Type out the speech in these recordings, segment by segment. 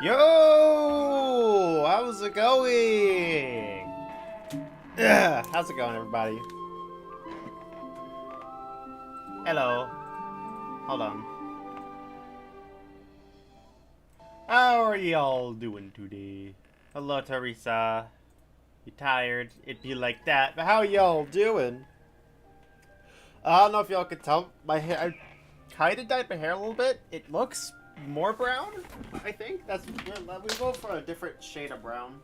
Yo! How's it going? Ugh, how's it going, everybody? Hello. Hold on. How are y'all doing today? Hello, Teresa. You tired? It'd be like that. But how y'all doing? I don't know if y'all could tell. My hair, I kind of dyed my hair a little bit. It looks more brown, I think. We go for a different shade of brown.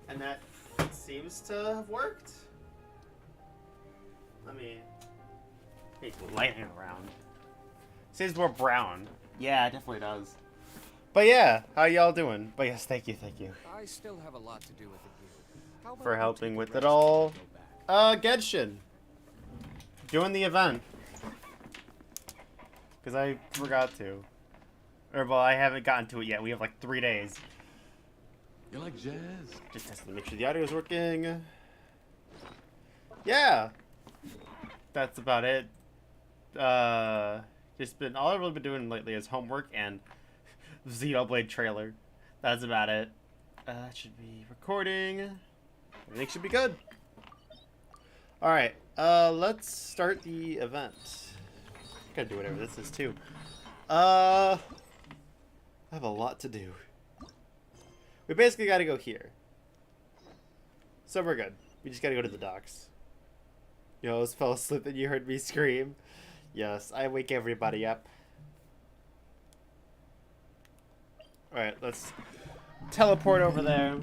And that seems to have worked. Let me make lighting around. Seems more brown. Yeah, it definitely does. But yeah, how y'all doing? But yes, thank you. I still have a lot to do with the guild. How about For you helping take a with rest it all. and go back? Genshin. Doing the event. Because I forgot to. Or, well, I haven't gotten to it yet. We have like 3 days. You like jazz? Just testing to make sure the audio is working. Yeah. That's about it. Just been, all I've really been doing lately is homework and Xenoblade trailer. That's about it. That should be recording. Everything should be good. Alright, let's start the event. Gotta do whatever this is too. I have a lot to do. We basically gotta go here. So we're good. We just gotta go to the docks. You almost fell asleep and you heard me scream. Yes, I wake everybody up. Alright, let's teleport over there.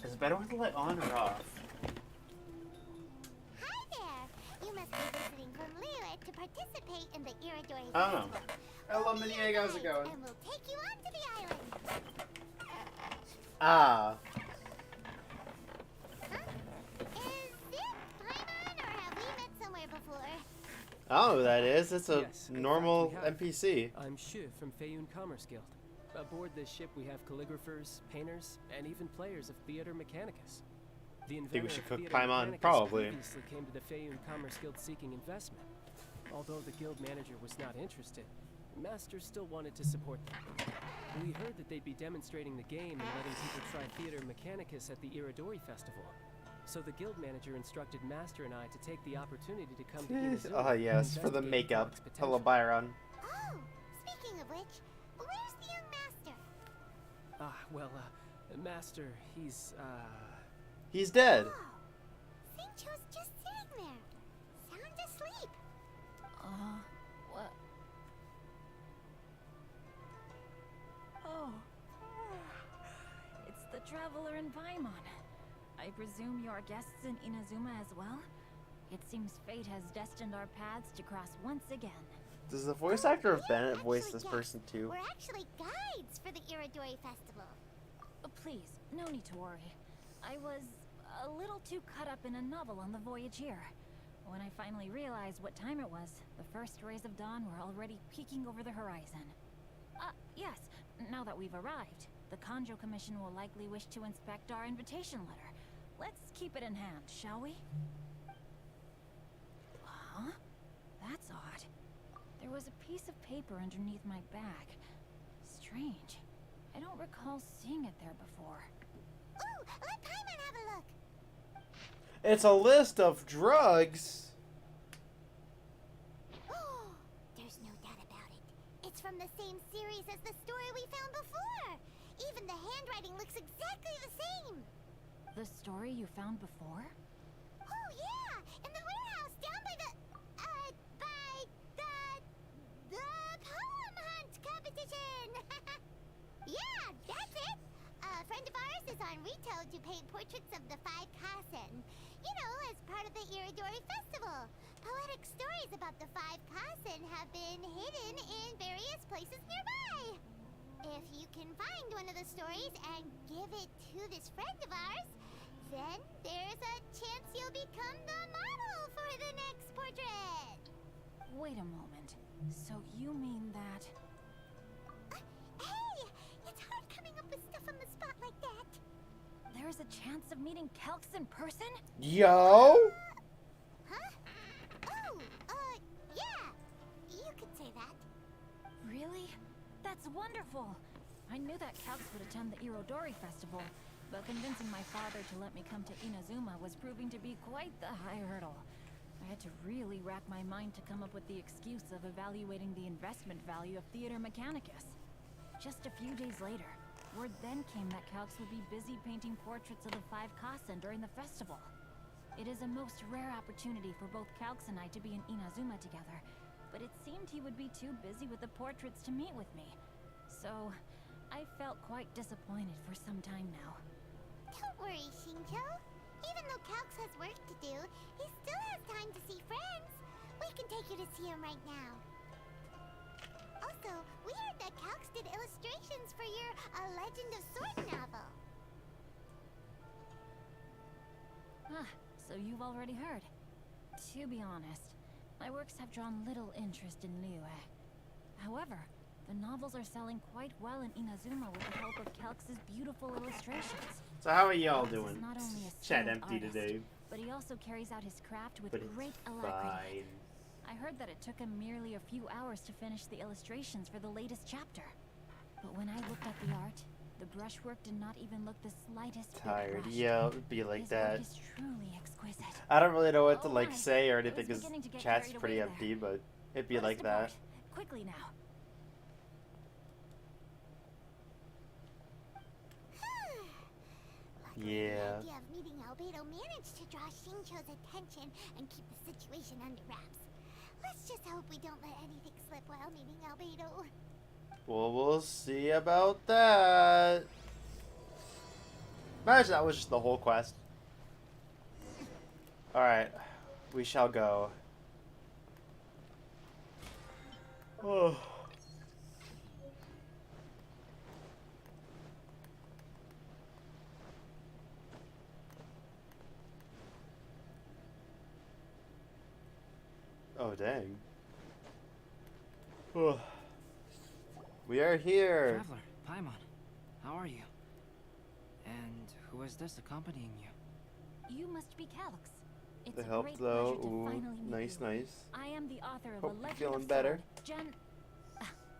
Is it better with the light on or off? Hi there! You must be visiting from Liyue to participate in the Iridori I don't know. Festival. Hello, Mini Egg, how's it going? And we'll take you onto the island. Ah. Huh? Is it Paimon, or have we met somewhere before? I don't know who that is. It's a Yes, in normal fact, we have. NPC. I'm Shu from Feiyun Commerce Guild. Aboard this ship we have calligraphers, painters, and even players of Theater Mechanicus. The inventor should of cook Theater paimon? Mechanicus Probably. previously came to the Feiyun Commerce Guild seeking investment. Although the guild manager was not interested, Master still wanted to support them. We heard that they'd be demonstrating the game and letting people try Theater Mechanicus at the Iridori Festival. So the guild manager instructed Master and I to take the opportunity to come to Inazuma. Oh yes, and for the investigate makeup. Fox Hello, potential. Byron. Oh, speaking of which, where's the young master? Master, he's He's dead. Oh, Xingqiu's just sitting there, sound asleep. What? Oh. It's the traveler in Paimon. I presume you are guests in Inazuma as well? It seems fate has destined our paths to cross once again. Does the voice actor of We're Bennett voice actually this guests. person too? We're actually guides for the Iridori Festival. Please, no need to worry. I was a little too caught up in a novel on the voyage here. When I finally realized what time it was, the first rays of dawn were already peeking over the horizon. Yes, now that we've arrived, the Kanjo Commission will likely wish to inspect our invitation letter. Let's keep it in hand, shall we? Huh? That's odd. There was a piece of paper underneath my bag. Strange. I don't recall seeing it there before. Ooh, let Paimon have a look. It's a list of drugs. Oh, there's no doubt about it. It's from the same series as the story we found before. Even the handwriting looks exactly the same. The story you found before? Oh yeah, in the warehouse down by the poem hunt competition. Yeah, that's it. A friend of ours is on retail to paint portraits of the 5 Kasen. You know, as part of the Iridori Festival. Poetic stories about the 5 Kasen have been hidden in various places nearby. If you can find one of the stories and give it to this friend of ours, then there's a chance you'll become the model for the next portrait. Wait a moment. So you mean that... Hey, it's hard coming up with stuff on the spot like that. There's a chance of meeting Kelks in person? Yo. Huh? Oh, That's wonderful! I knew that Calx would attend the Irodori Festival, but convincing my father to let me come to Inazuma was proving to be quite the high hurdle. I had to really rack my mind to come up with the excuse of evaluating the investment value of Theater Mechanicus. Just a few days later, word then came that Calx would be busy painting portraits of the 5 Kasen during the festival. It is a most rare opportunity for both Calx and I to be in Inazuma together, but it seemed he would be too busy with the portraits to meet with me. So, I felt quite disappointed for some time now. Don't worry, Shinjo. Even though Calx has work to do, he still has time to see friends. We can take you to see him right now. Also, we heard that Calx did illustrations for your A Legend of Sword novel. Ah, so you've already heard. To be honest, my works have drawn little interest in Liyue. However, the novels are selling quite well in Inazuma with the help of Calx's beautiful illustrations. So how are y'all Calx is doing? not only a Chat skilled empty artist, today, but he also carries out his craft with but it's great alacrity. fine. I heard that it took him merely a few hours to finish the illustrations for the latest chapter. But when I looked at the art, the brushwork did not even look the slightest bit Tired. rushed. Yeah, it would be like His that. work is truly exquisite. I don't really know what to Oh like my, say or I was anything because beginning to get chat's carried pretty away empty, there. but it'd be Let us like that. depart. Quickly now. Luckily, Yeah. the idea of meeting Albedo managed to draw Shincho's attention and keep the situation under wraps. Let's just hope we don't let anything slip while meeting Albedo. Well, we'll see about that. Imagine that was just the whole quest. Alright, we shall go. Oh. Oh, dang. Oh. We are here. Traveler, Paimon, how are you? And who is this accompanying you? You must be Calx. It's The a help great though. pleasure to Ooh, finally meet nice, you. nice. I am the author of Hope A you're Legend feeling of better. Sword,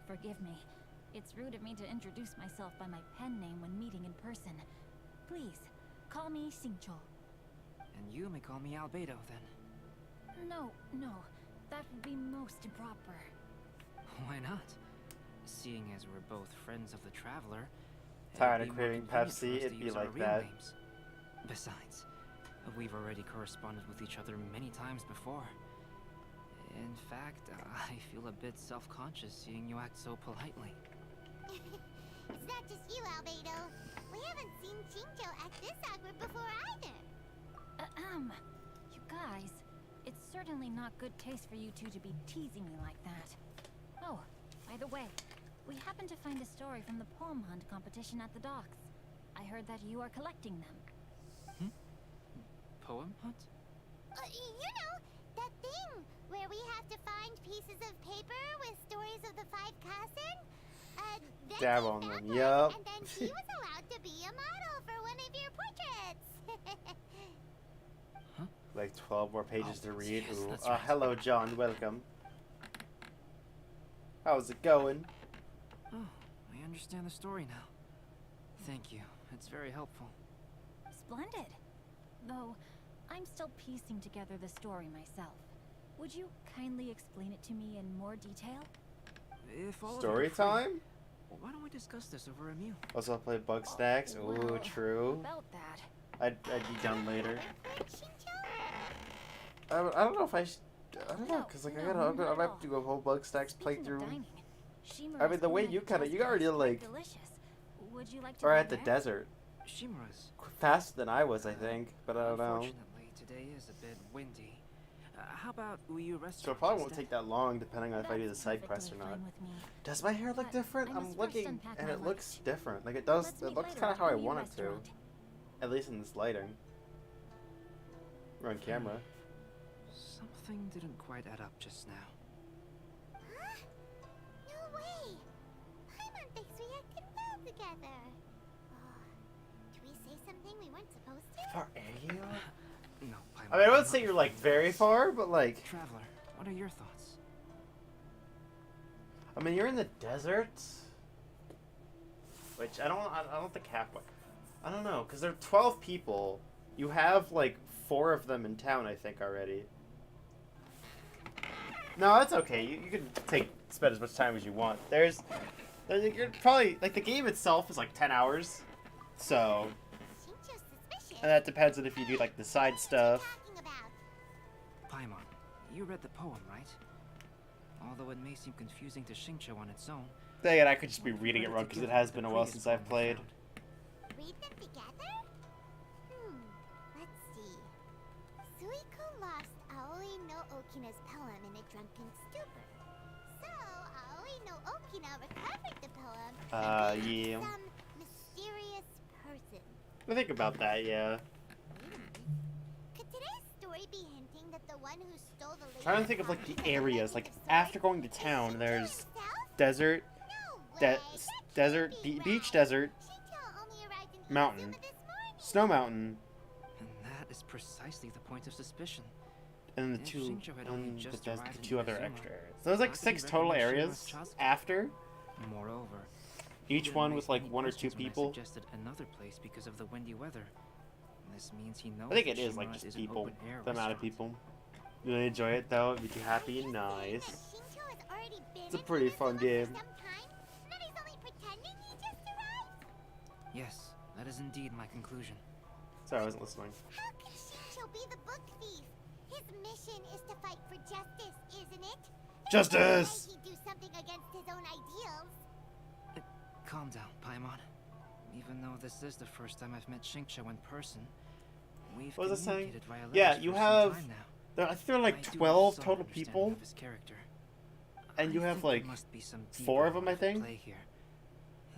Forgive me. It's rude of me to introduce myself by my pen name when meeting in person. Please, call me Xingqiu. And you may call me Albedo then. No, that would be most improper. Why not? Seeing as we're both friends of the Traveler, Tired it'd of be more craving convenient for Pepsi, us to it'd be use our like real that. names. Besides, we've already corresponded with each other many times before. In fact, I feel a bit self-conscious seeing you act so politely. It's not just you, Albedo. We haven't seen Shinjo act this awkward before either. You guys, it's certainly not good taste for you two to be teasing me like that. Oh, by the way, we happened to find a story from the poem hunt competition at the docks. I heard that you are collecting them. Poem hunt? You know, that thing where we have to find pieces of paper with stories of the 5 Kasen? Then Dab he on found them, one, yup. And then she was allowed to be a model for one of your portraits. Like 12 more pages Oh, to read. yes, Ooh. that's right. Hello, John. Welcome. How's it going? Oh, I understand the story now. Thank you. It's very helpful. Splendid. Though, I'm still piecing together the story myself. Would you kindly explain it to me in more detail? If all of you Story are free, time? why don't we discuss this over a meal? Also play Bug Stacks. Ooh, well, true. About that. I'd be done later. Shinjo? I don't know if I don't know, No, cause like no, I not have at to do a whole Bug Stacks Speaking of playthrough. dining, I mean, the way Shimura's you peanut you toast already is quite like delicious. Would you like to are go at the there? desert Shimura's. faster than I was, I think, but I don't know. Unfortunately, today is a bit windy. How about Uyu restaurant? So it probably won't instead? take that long, depending on if I do the That's side quest or perfectly not. fine with me. Does my hair look But different? I I'm must first looking, unpack and my it looks luggage. different. Like it does. Let's It meet looks later kind of at how I Uyu want it to. restaurant. At least in this lighting. We're on camera. Something didn't quite add up just now. Huh? No way. Paimon thinks we acted well together. Did we say something we weren't supposed to? Far are you? No, I mean, I wouldn't say you're like very far, but like, Traveler, what are your thoughts? I mean, you're in the desert. which I don't think halfway. I don't know, because there are 12 people. You have like 4 of them in town, I think, already. No, that's okay. You can spend as much time as you want. You're probably like the game itself is like 10 hours, so. Shincho's suspicious. And that depends on if you do like the side stuff. Talking about. Paimon, you read the poem, right? Although it may seem confusing to Xingqiu on its own. Dang it, I could just be reading it wrong because it has been a while since I've played. Read them together? Let's see. Suiko lost Aoi no Okina's poem in a drunken stupor. So, Aoi no Okina recovered the poem and gave it Yeah. to some mysterious person. I think about that, yeah. Could today's story be hinting that the one who stole the I'm trying to think of like the areas. Like after going to town, there's desert, desert, beach, desert, mountain, snow mountain, And that is precisely the point of suspicion. and the If two, Xingqiu had only and just the arrived in 2 other Inazuma, extra areas. So there's like how could 6 he total recognize areas Shima's after. Moreover, Each he one didn't with raise like any 1 or 2 questions when I people. suggested another place because of the windy weather. This means he knows I think that it is like Shimura just is an people. open-air The amount of restaurant. people. You really enjoy it though? Make you happy? Nice. It's a pretty fun game. Yes, that is indeed my conclusion. Sorry, I wasn't listening. How can Shincho be the book thief? His mission is to fight for justice, isn't it? There's no way Justice! he'd do something against his own ideals. Calm down, Paimon. Even though this is the first time I've met Xingqiu in person, we've What was I saying? communicated via Yeah, letters you for have- some time now. I think there are like I do have 12 some total understanding people. of his character. And you I have, think like, there must be some 4 of deeper them, I motive at think? play here.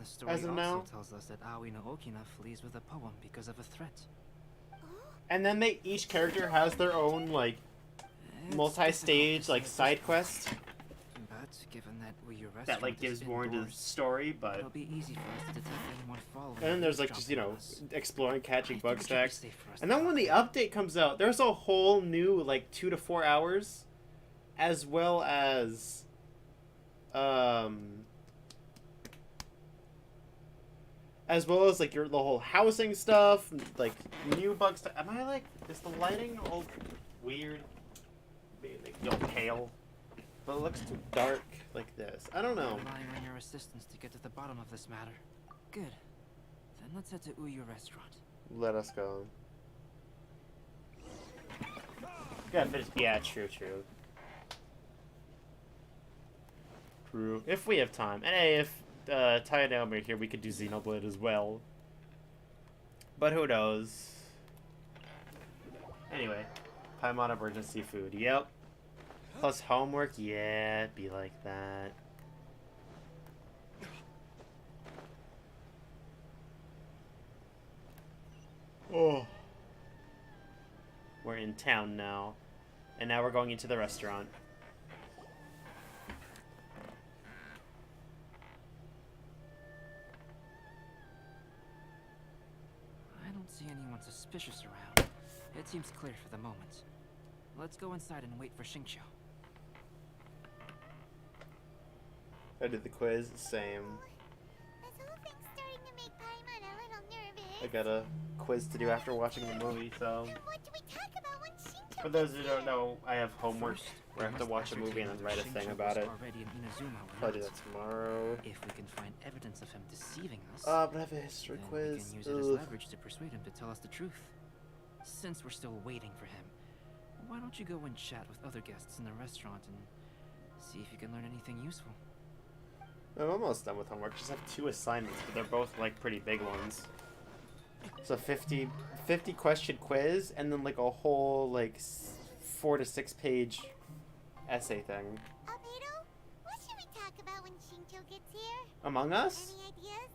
The story As of also now. tells us that Aoi no Okina flees with a poem because of a threat. And then each character has their own like It's multi-stage difficult to like say side at this quest point, but given that Uyu that restaurant like is gives more into the indoors, story, but it'll be easy for us to detect anyone following. and then there's like eavesdropping just, you know, on us. exploring, I catching think bug it should be stacks. safe for us And to then when the follow. update comes out, there's a whole new like 2 to 4 hours, as well as like the whole housing stuff, like new bug stuff. Am I like, is the lighting all weird? Maybe like, you know, pale, but it looks too dark like this. I don't know. Relying on your assistance to get to the bottom of this matter. Good. Then let's head to Uyu restaurant. Let us go. Yeah, yeah, true. True. If we have time. And hey, if Ty and Naomi are here, we could do Xenoblade as well. But who knows? Anyway, Paimon emergency food. Yep. Plus homework. Yeah, it'd be like that. Oh. We're in town now. And now we're going into the restaurant. I don't see anyone suspicious around. It seems clear for the moment. Let's go inside and wait for Xingqiu. I did the quiz, same. This whole thing's starting to make Paimon a little nervous. I got a quiz to do after watching the movie, so. And what do we talk about when Shincho For those who gets don't here? know, I have homework First, where I have to we watch a must movie and then write a ascertain thing whether about Xingqiu it. was already in Inazuma or I'll do not. that tomorrow. If we can find evidence of him deceiving us, But I have a history then we quiz. can use it as Ugh. leverage to persuade him to tell us the truth. Since we're still waiting for him, why don't you go and chat with other guests in the restaurant and see if you can learn anything useful? I'm almost done with homework. Just have 2 assignments, but they're both like pretty big ones. So 50 question quiz, and then like a whole like 4 to 6 page essay thing. Albedo, what should we talk about when Shincho gets here? Among Us? Any ideas?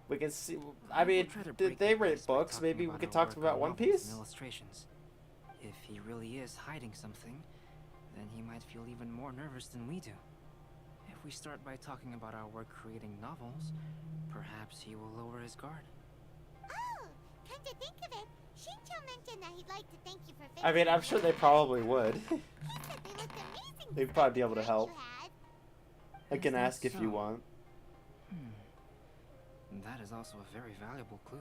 We can see. I mean, will try to did break they the write ice by books? talking Maybe we about could our talk work about on One novels Piece. and illustrations. If he really is hiding something, then he might feel even more nervous than we do. If we start by talking about our work creating novels, perhaps he will lower his guard. Oh, come to think of it, Shincho mentioned that he'd like to thank you for fixing I mean, I'm sure they probably would. He said they looked amazing. They'd probably be able to the help. designs you had. I can Is that ask if you so? want. That is also a very valuable clue.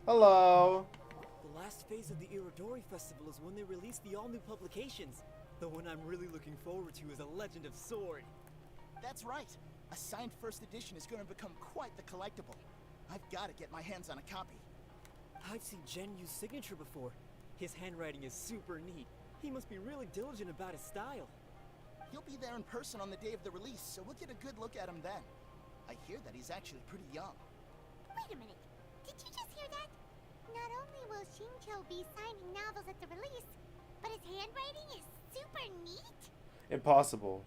Hello. The last phase of the Irodori Festival is when they release the all-new publications. The one I'm really looking forward to is A Legend of Sword. That's right. A signed first edition is going to become quite the collectible. I've got to get my hands on a copy. I've seen Genyu's signature before. His handwriting is super neat. He must be really diligent about his style. He'll be there in person on the day of the release, so we'll get a good look at him then. I hear that he's actually pretty young. Wait a minute. Did you just hear that? Not only will Shincho be signing novels at the release, but his handwriting is super neat. Impossible.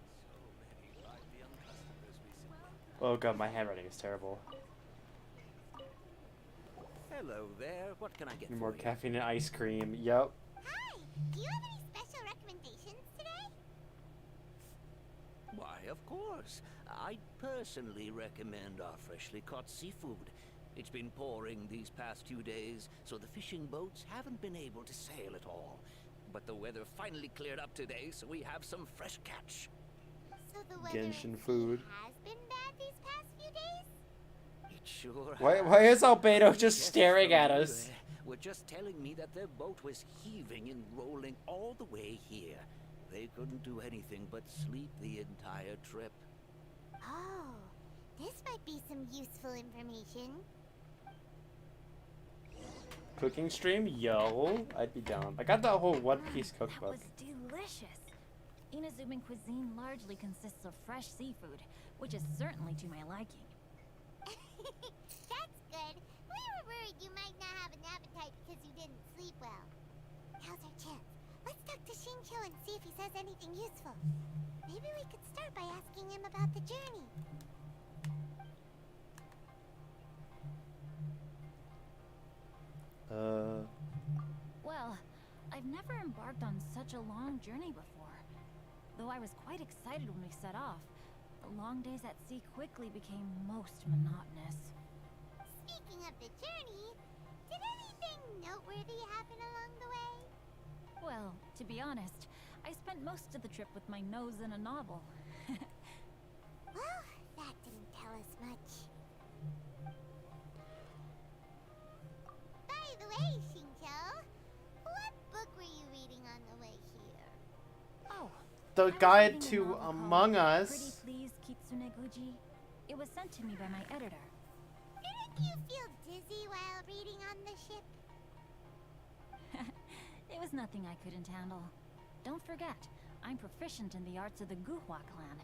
Oh god, my handwriting is terrible. Hello there. What can I get More for you? caffeine and ice cream. Yep. Hi. Do you have any special recommendations today? Why, of course. I personally recommend our freshly caught seafood. It's been pouring these past few days, so the fishing boats haven't been able to sail at all. But the weather finally cleared up today, so we have some fresh catch. So the weather Genshin food. has been bad these past few days? It sure Why is Albedo just Yes, staring at from us? anywhere. Were just telling me that their boat was heaving and rolling all the way here. They couldn't do anything but sleep the entire trip. Oh, this might be some useful information. Cooking stream? Yo, I'd be down. I got that whole One Piece That cookbook. was delicious. Inazuman cuisine largely consists of fresh seafood, which is certainly to my liking. That's good. We were worried you might not have an appetite because you didn't sleep well. Now's our chance. Let's talk to Shincho and see if he says anything useful. Maybe we could start by asking him about the journey. Well, I've never embarked on such a long journey before. Though I was quite excited when we set off, the long days at sea quickly became most monotonous. Speaking of the journey, did anything noteworthy happen along the way? Well, to be honest, I spent most of the trip with my nose in a novel. Well, that didn't tell us much. By the way, Shincho, what book were you reading on the way here? Oh, The I was guide reading a to novel Among called Us. Pretty Please Kitsune Guji. It was sent to me by my editor. Didn't you feel dizzy while reading on the ship? It was nothing I couldn't handle. Don't forget, I'm proficient in the arts of the Guhua clan.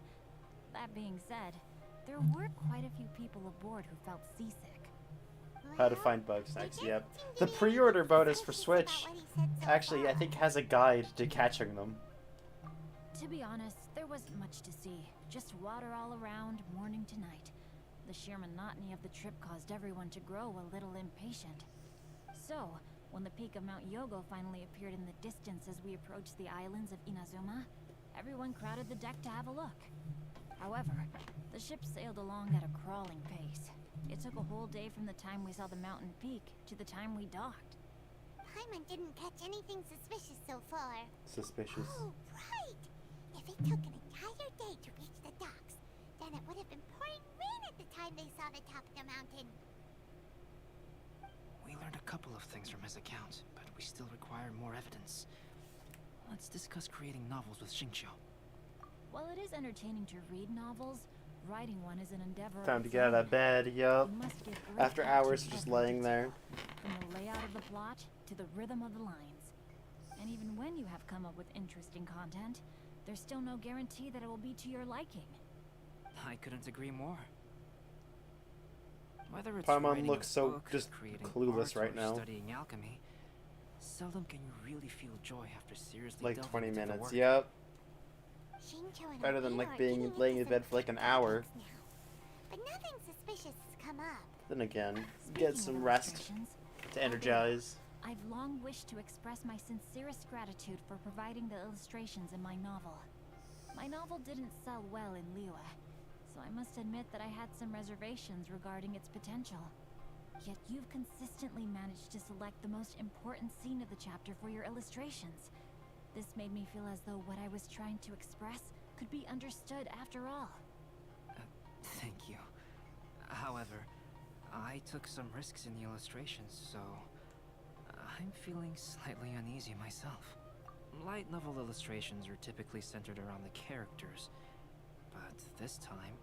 That being said, there were quite a few people aboard who felt seasick. How to Well, find bugs you next, didn't yep. seem to The be any pre-order bonus for suspicious Switch about what he said so actually, I far. think, has a guide to catching them. To be honest, there wasn't much to see. Just water all around, morning to night. The sheer monotony of the trip caused everyone to grow a little impatient. So, when the peak of Mount Yogo finally appeared in the distance as we approached the islands of Inazuma, everyone crowded the deck to have a look. However, the ship sailed along at a crawling pace. It took a whole day from the time we saw the mountain peak to the time we docked. Paimon didn't catch anything suspicious so far. Suspicious. Oh, right! If it took an entire day to reach the docks, then it would have been pouring rain at the time they saw the top of the mountain. We learned a couple of things from his account, but we still require more evidence. Let's discuss creating novels with Xingqiu. While it is entertaining to read novels, writing one is an endeavor. Time of to its get out of own. bed, yup. You must give great After thought to hours of just every laying there. detail, from the layout of the plot to the rhythm of the lines. And even when you have come up with interesting content, there's still no guarantee that it will be to your liking. I couldn't agree more. Whether it's Paimon writing looks a so book, just creating clueless art, right or now. studying alchemy, seldom can you really feel joy after seriously Like delving 20 into the minutes, work. yep. Shincho and Better than, Albedo like, are being- getting laying into in bed some for, like, an big hour. projects now. But nothing suspicious has come up. Then again, Speaking get of some rest illustrations, to energize. I've long wished to express my sincerest gratitude for providing the illustrations in my novel. My novel didn't sell well in Liyue, so I must admit that I had some reservations regarding its potential. Yet you've consistently managed to select the most important scene of the chapter for your illustrations. This made me feel as though what I was trying to express could be understood after all. Thank you. However, I took some risks in the illustrations, so I'm feeling slightly uneasy myself. Light novel illustrations are typically centered around the characters, but this time,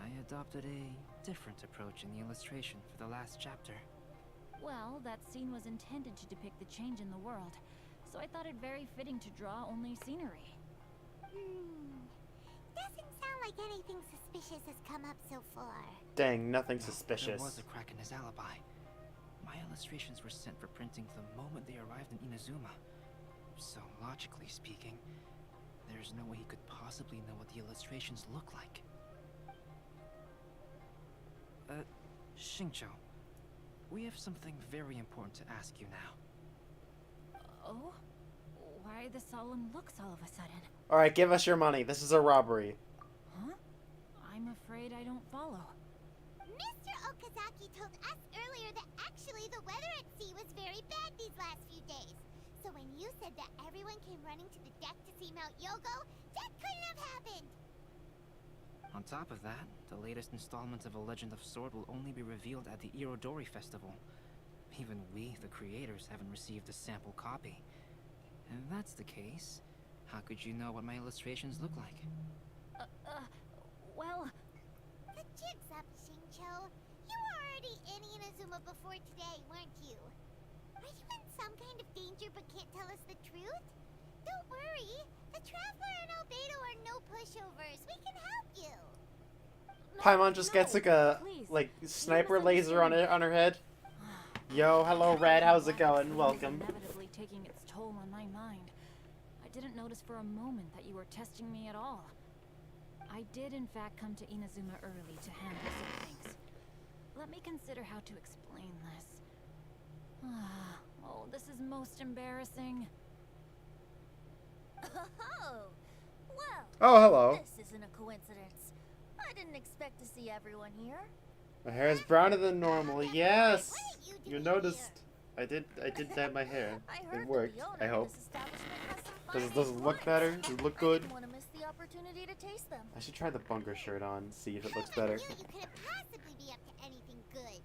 I adopted a different approach in the illustration for the last chapter. Well, that scene was intended to depict the change in the world, so I thought it very fitting to draw only scenery. Doesn't sound like anything suspicious has come up so far. Dang, nothing There suspicious. was a crack in his alibi. My illustrations were sent for printing the moment they arrived in Inazuma. So, logically speaking, there's no way he could possibly know what the illustrations look like. Xingqiu, we have something very important to ask you now. Oh? Why the solemn looks all of a sudden? Alright, give us your money. This is a robbery. Huh? I'm afraid I don't follow. Mr. Okazaki told us earlier that actually the weather at sea was very bad these last few days. So when you said that everyone came running to the deck to see Mount Yogo, that couldn't have happened. On top of that, the latest installment of A Legend of Sword will only be revealed at the Irodori Festival. Even we, the creators, haven't received a sample copy. And if that's the case, how could you know what my illustrations look like? Well... The jig's up, Xingqiu. You were already in Inazuma before today, weren't you? Are you in some kind of danger but can't tell us the truth? Don't worry. The Traveler and Albedo are no pushovers. We can help you. Paimon just gets like a sniper laser on her head. Yo, hello Red, how's it going? Welcome. Inevitably taking its toll on my mind. I didn't notice for a moment that you were testing me at all. I did in fact come to Inazuma early to handle some things. Let me consider how to explain this. Oh, this is most embarrassing. Oh, well. Oh, hello. This isn't a coincidence. I didn't expect to see everyone here. My hair is browner than normal. Yes, you noticed. I did dye my hair. It worked. I hope. Does it look better? Does it look good? I want to miss the opportunity to taste them. I should try the bunker shirt on, see if it looks better. You couldn't possibly be up to anything good.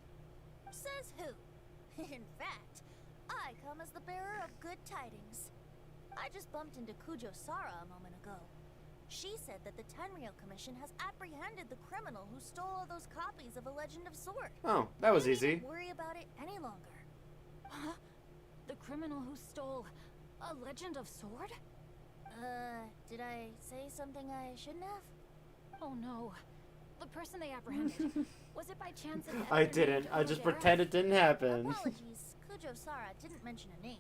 Says who? In fact, I come as the bearer of good tidings. I just bumped into Kujo Sara a moment ago. She said that the Tenryou Commission has apprehended the criminal who stole all those copies of A Legend of Sword. Oh, that was They easy. don't worry about it any longer. Huh? The criminal who stole A Legend of Sword? Did I say something I shouldn't have? Oh no. The person they apprehended. Was it by chance an I other didn't. named I just Odera? pretend it didn't happen. Apologies, Kujo Sara didn't mention a name.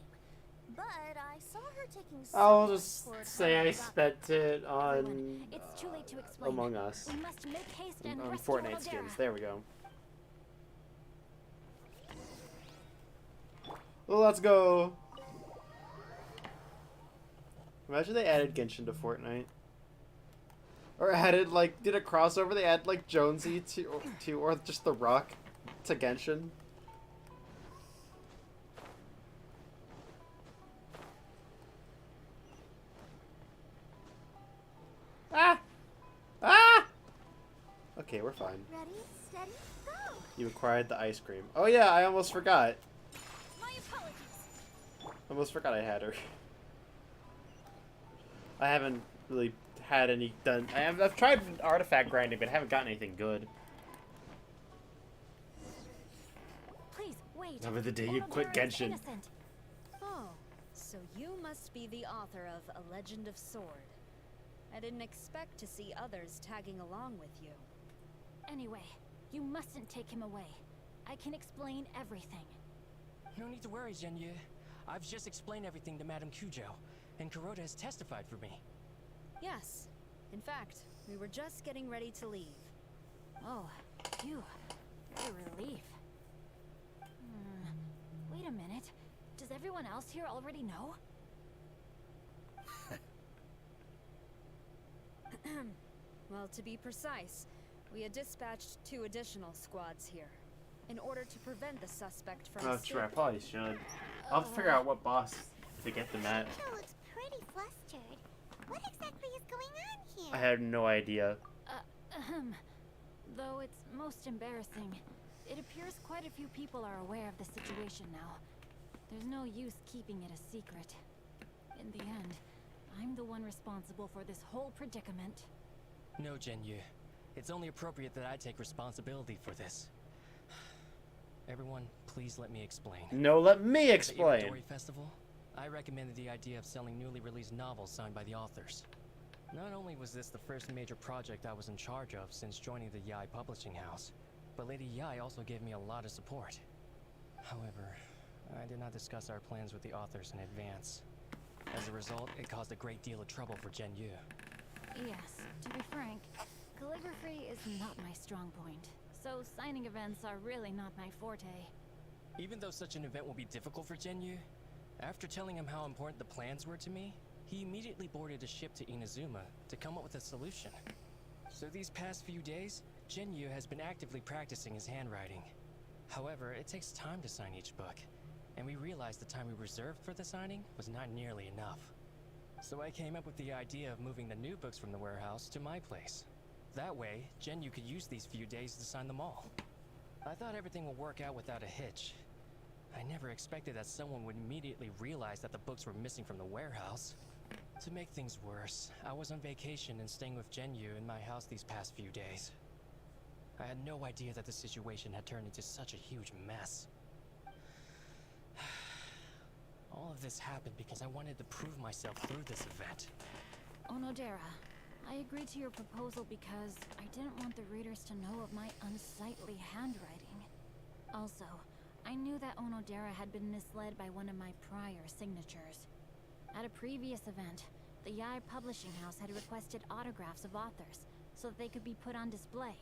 But I saw her taking I'll steps just toward say I Hayasaka. spent it on It's too late to explain. Among Us. We must make haste and On restore Fortnite Odera. skins. There we go. Well, let's go. Imagine they added Genshin to Fortnite. Or added, like, did a crossover, they add, like, Jonesy or just The Rock to Genshin. Ah! Ah! Okay, we're fine. Ready, steady, go! You acquired the ice cream. Oh yeah, I almost forgot. My apologies. Almost forgot I had her. I haven't really had any done. I've tried artifact grinding, but haven't gotten anything good. Please, wait. Never the day you quit Odera is Genshin. innocent. Oh, so you must be the author of A Legend of Sword. I didn't expect to see others tagging along with you. Anyway, you mustn't take him away. I can explain everything. No need to worry, Zhenye. I've just explained everything to Madame Kujo, and Kuroda has testified for me. Yes. In fact, we were just getting ready to leave. Oh, phew. What a relief. Wait a minute. Does everyone else here already know? Well, to be precise, we had dispatched 2 additional squads here, in order to prevent the suspect from Oh, true. I escaping. probably should. I'll have to figure out what boss to get them at. Xingqiu looks pretty flustered. What exactly is going on here? I have no idea. Though it's most embarrassing, it appears quite a few people are aware of the situation now. There's no use keeping it a secret. In the end, I'm the one responsible for this whole predicament. No, Genyu. It's only appropriate that I take responsibility for this. Everyone, please let me explain. No, let me At the explain. Iridori Festival, I recommended the idea of selling newly released novels signed by the authors. Not only was this the first major project I was in charge of since joining the Yai publishing house, but Lady Yai also gave me a lot of support. However, I did not discuss our plans with the authors in advance. As a result, it caused a great deal of trouble for Genyu. Yes, to be frank, calligraphy is not my strong point, so signing events are really not my forte. Even though such an event will be difficult for Genyu, after telling him how important the plans were to me, he immediately boarded a ship to Inazuma to come up with a solution. So these past few days, Genyu has been actively practicing his handwriting. However, it takes time to sign each book, and we realized the time we reserved for the signing was not nearly enough. So I came up with the idea of moving the new books from the warehouse to my place. That way, Genyu could use these few days to sign them all. I thought everything would work out without a hitch. I never expected that someone would immediately realize that the books were missing from the warehouse. To make things worse, I was on vacation and staying with Genyu in my house these past few days. I had no idea that the situation had turned into such a huge mess. All of this happened because I wanted to prove myself through this event. Onodera, I agreed to your proposal because I didn't want the readers to know of my unsightly handwriting. Also, I knew that Onodera had been misled by one of my prior signatures. At a previous event, the Yai publishing house had requested autographs of authors so that they could be put on display.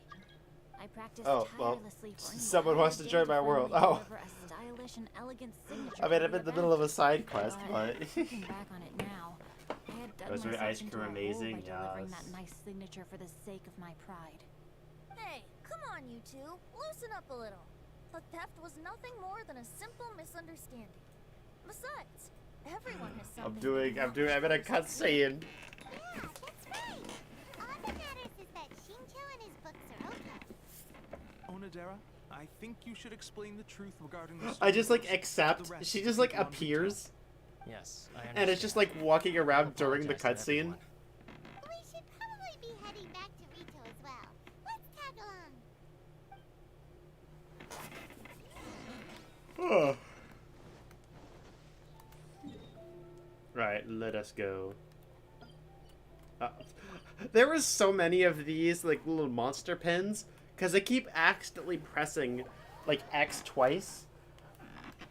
I practiced tirelessly for someone wants to join my world. Oh. A stylish and elegant signature I mean, for I'm the in the middle of a event. side quest, but... Looking back on it now, I had done Was myself ice into cream a hole amazing? by delivering Yes. that nice signature for the sake of my pride. Hey, come on, you two. Loosen up a little. The theft was nothing more than a simple misunderstanding. Besides, everyone has something. I'm in a cutscene. Yeah, that's right. All that matters is that Shincho and his books are okay. Onodera, I think you should explain the truth regarding the I just like stories. accept. The rest She just like people on appears, Yes, I understand. and it's just like walking around during the Apologize to cutscene. everyone. We should probably be heading back to Rito as well. Let's tag along. Right, let us go. There was so many of these like little monster pins because I keep accidentally pressing like X twice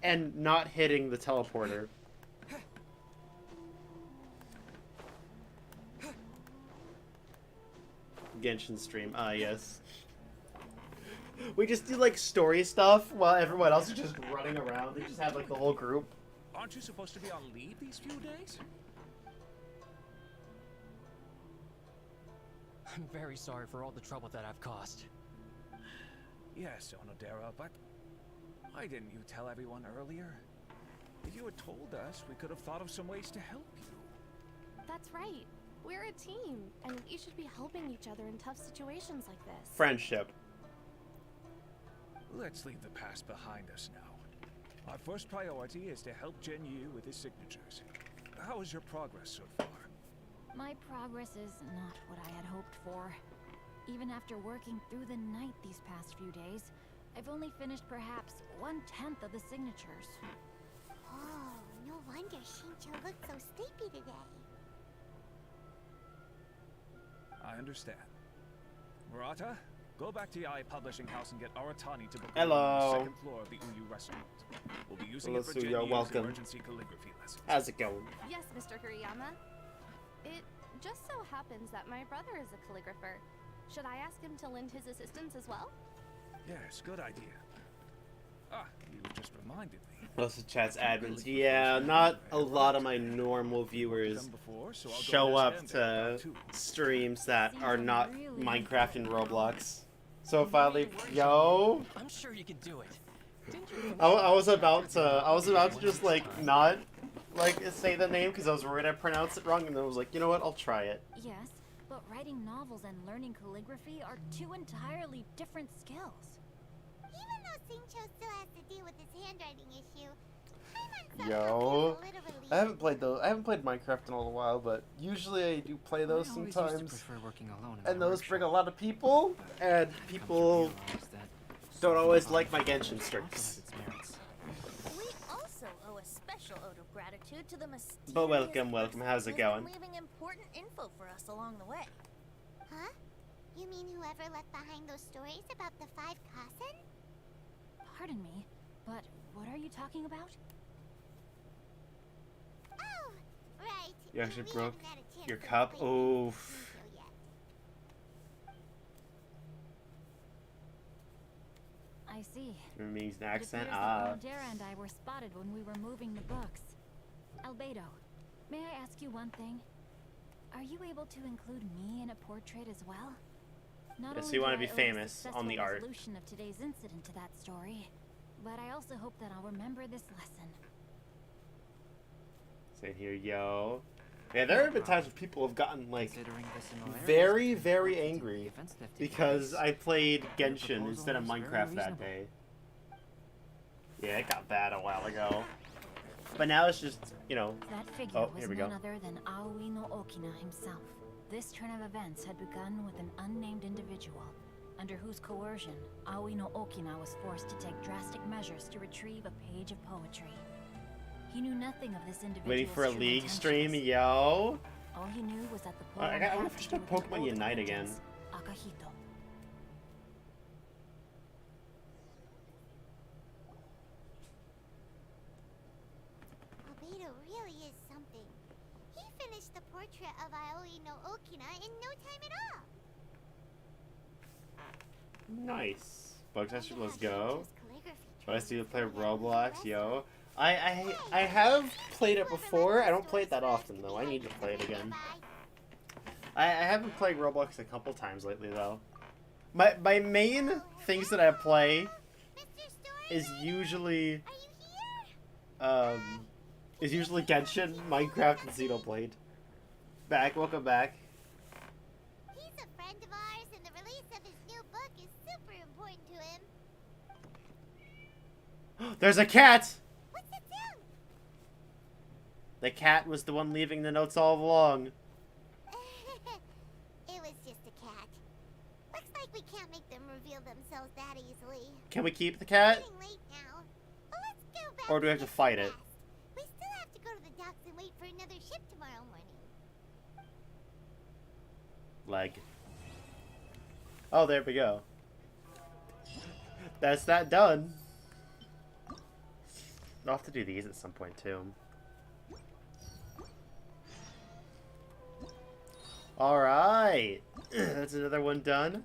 and not hitting the teleporter. Genshin stream. Ah, yes. We just do like story stuff while everyone else is just running around. They just have like the whole group. Aren't you supposed to be on leave these few days? I'm very sorry for all the trouble that I've caused. Yes, Onodera, but why didn't you tell everyone earlier? If you had told us, we could have thought of some ways to help you. That's right. We're a team, and we should be helping each other in tough situations like this. Friendship. Let's leave the past behind us now. Our first priority is to help Genyu with his signatures. How is your progress so far? My progress is not what I had hoped for. Even after working through the night these past few days, I've only finished perhaps 1/10 of the signatures. Oh, no wonder Shincho looked so sleepy today. I understand. Murata, go back to Yai Publishing House and get Aratani to book a Hello. room on the second floor of the Uyu restaurant. We'll be using it for Hello, Suyo, Genyu's welcome. emergency calligraphy lessons. How's it going? Yes, Mr. Kuriyama. It just so happens that my brother is a calligrapher. Should I ask him to lend his assistance as well? Yes, good idea. Ah, you just reminded me. Most of chat's admins. Yeah, not a lot of my normal viewers show up to streams that are not Minecraft and Roblox. So if I leave, yo, I'm sure you can do it. I was about to just like not like say the name because I was worried I pronounced it wrong, and then I was like, you know what, I'll try it. Yes, but writing novels and learning calligraphy are two entirely different skills. Even though Xingqiu still has to deal with his handwriting issue, Paimon somehow Yo, feels a little relief. I haven't played those. I haven't played Minecraft in a little while, but usually I do play those I always sometimes. used to prefer working alone in And my those workshop. bring a lot of people, and people don't always like my Genshin Also streaks. has its merits. We also owe a special ode of gratitude to the mysterious But welcome. How's it person who's going? been leaving important info for us along the way. Huh? You mean whoever left behind those stories about the 5 Kasen? Pardon me, but what are you talking about? Oh, right. You actually We broke haven't had a chance your to cup? explain Oof. Xingqiu yet. I see. It means an It accent. appears Ah. that Onodera and I were spotted when we were moving the books. Albedo, may I ask you one thing? Are you able to include me in a portrait as well? Not Yes, only you do wanna I be owe a famous on the successful art. resolution of today's incident to that story, but I also hope that I'll remember this lesson. Say here, yo. Yeah, there have been times when people have gotten like Considering the similarities very, between very the angry events that took because place, I played your Genshin proposal instead of was very Minecraft that reasonable. day. Yeah, it got bad a while ago. But now it's just, you know. That figure Oh, was here we go. none other than Aoi no Okina himself. This turn of events had begun with an unnamed individual, under whose coercion, Aoi no Okina was forced to take drastic measures to retrieve a page of poetry. He knew nothing of this individual's Waiting for a true league intentions. stream, yo. All he knew was that the I poem wonder had if I to should do have with an Pokemon old Unite again. acquaintance, Akahito. Albedo really is something. He finished the portrait of Aoi no Okina in no time at all. Nice. Bug tester, let's Wonder how go. Xingqiu's calligraphy But I see you training play is gonna Roblox, let yo. I have played it before. I don't play it that often though. I need to play it again. I haven't played Roblox a couple times lately though. My main things that I play is usually Genshin, Minecraft, and Xenoblade. Welcome back. He's a friend of ours, and the release of his new book is super important to him. There's a cat. What's it sound? The cat was the one leaving the notes all along. It was just a cat. Looks like we can't make them reveal themselves that easily. Can we keep the cat? It's getting late now. Well, let's go back. Or do we have and to get fight some it? rest. We still have to go to the docks and wait for another ship tomorrow morning. Leg. Oh, there we go. That's that done. I'll have to do these at some point too. Alright. That's another one done.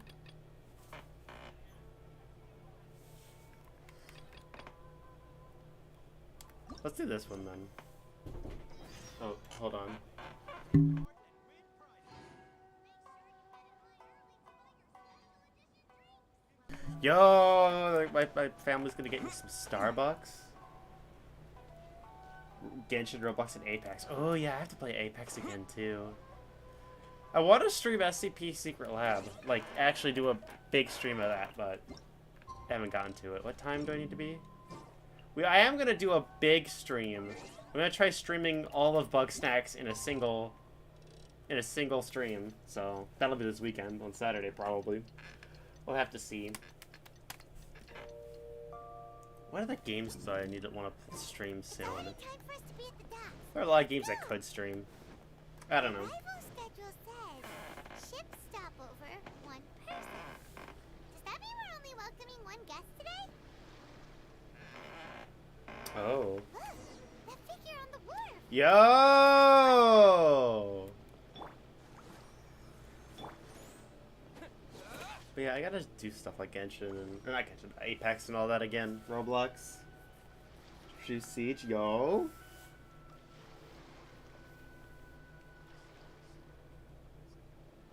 Let's do this one then. Oh, hold on. Yo, my family's gonna get me some Starbucks. Genshin, Roblox, and Apex. Oh yeah, I have to play Apex again too. I want to stream SCP Secret Lab, like actually do a big stream of that, but I haven't gotten to it. What time do I need to be? I am gonna do a big stream. I'm gonna try streaming all of Bugsnax in a single stream. So that'll be this weekend on Saturday probably. We'll have to see. What other games do I need to want to stream soon? There are a lot of games I could stream. I don't know. Arrival schedule says ship stopover, 1 person. Does that mean we're only welcoming 1 guest today? Oh. Look, that figure on the wharf. Yo! But yeah, I gotta do stuff like Genshin and or not Genshin, Apex and all that again. Roblox. Choose Siege, yo.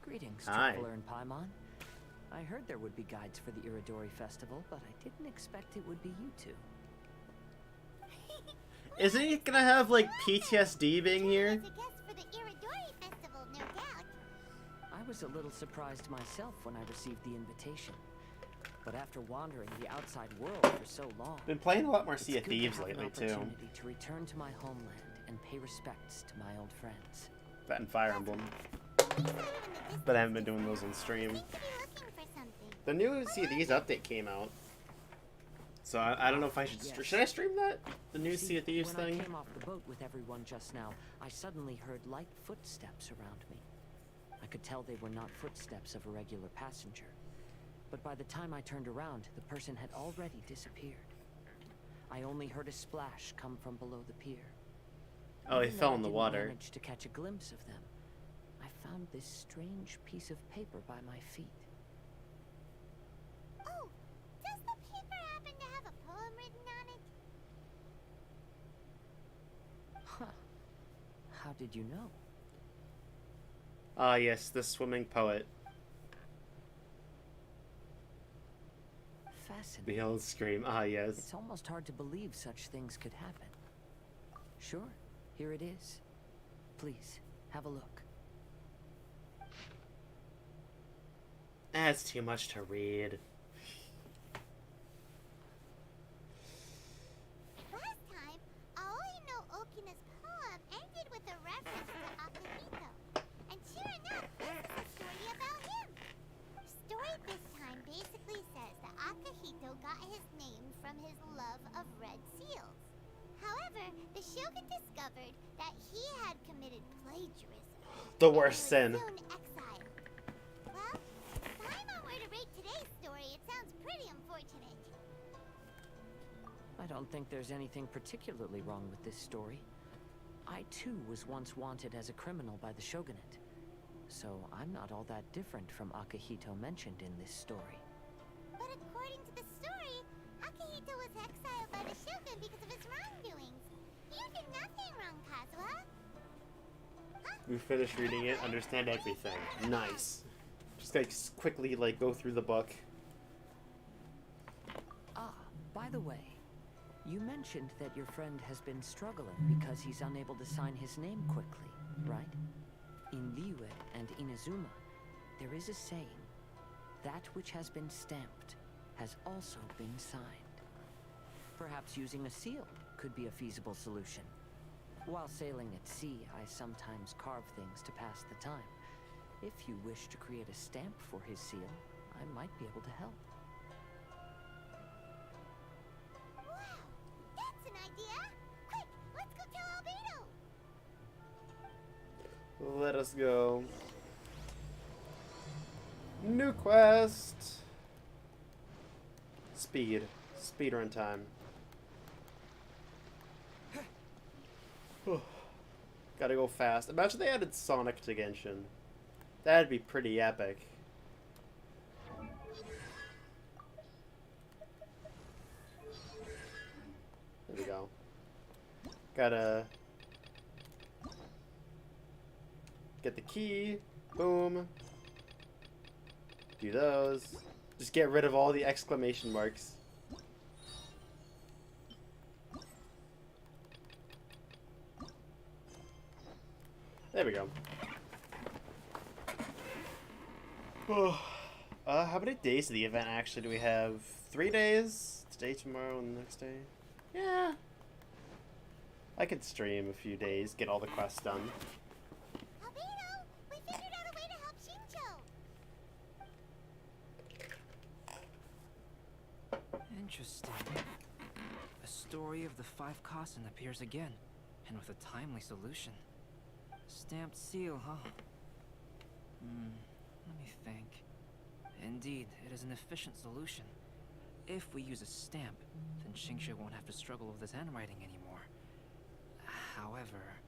Greetings, Hi. traveler in Paimon. I heard there would be guides for the Iridori Festival, but I didn't expect it would be you two. Isn't he gonna have, like, PTSD being here? As a guest for the Iridori Festival, no doubt. I was a little surprised myself when I received the invitation. But after wandering the outside world for so long, Been playing a lot more it's Sea of good to Thieves have an lately, too. opportunity to return to my homeland and pay respects to my old friends. That and Fire Emblem. But I haven't been doing those on stream. Seem to be looking for something. The new Sea of Thieves update came out. So I don't know if I should... Yes. Should I stream that? The new See, Sea of Thieves when thing? I came off the boat with everyone just now, I suddenly heard light footsteps around me. I could tell they were not footsteps of a regular passenger. But by the time I turned around, the person had already disappeared. I only heard a splash come from below the pier. Oh, he Even fell though in the I didn't water. manage to catch a glimpse of them, I found this strange piece of paper by my feet. Oh, does the paper happen to have a poem written on it? Huh. How did you know? Ah, yes, the swimming poet. Fascinating. The old scream. Ah, yes. It's almost hard to believe such things could happen. Sure, here it is. Please, have a look. That's too much to read. Last time, Aoi no Okina's poem ended with a reference to Akihito. And sure enough, this is a story about him. The story this time basically says that Akihito got his name from his love of red seals. However, the Shogun discovered that he had committed plagiarism. The and worst was sin. soon exiled. Well, if Paimon were to rate today's story, it sounds pretty unfortunate. I don't think there's anything particularly wrong with this story. I too was once wanted as a criminal by the shogunate. So I'm not all that different from Akihito mentioned in this story. But according to the story, Akihito was exiled by the Shogun because of his wrongdoings. You did nothing wrong, Kazuha. We finished reading it, understand everything. Nice. Just like quickly like go through the book. Ah, by the way, you mentioned that your friend has been struggling because he's unable to sign his name quickly, right? In Liyue and Inazuma, there is a saying, that which has been stamped has also been signed. Perhaps using a seal could be a feasible solution. While sailing at sea, I sometimes carve things to pass the time. If you wish to create a stamp for his seal, I might be able to help. Wow, that's an idea. Quick, let's go tell Albedo. Let us go. New quest. Speed. Speedrun time. Gotta go fast. Imagine they added Sonic to Genshin. That'd be pretty epic. There we go. Gotta get the key. Boom. Do those. Just get rid of all the exclamation marks. There we go. How many days of the event actually do we have? 3 days? Today, tomorrow, and the next day? Yeah. I could stream a few days, get all the quests done. Albedo, we figured out a way to help Shincho. Interesting. A story of the 5 Kasen appears again, and with a timely solution. Stamped seal, huh? Let me think. Indeed, it is an efficient solution. If we use a stamp, then Xingqiu won't have to struggle with his handwriting anymore. However,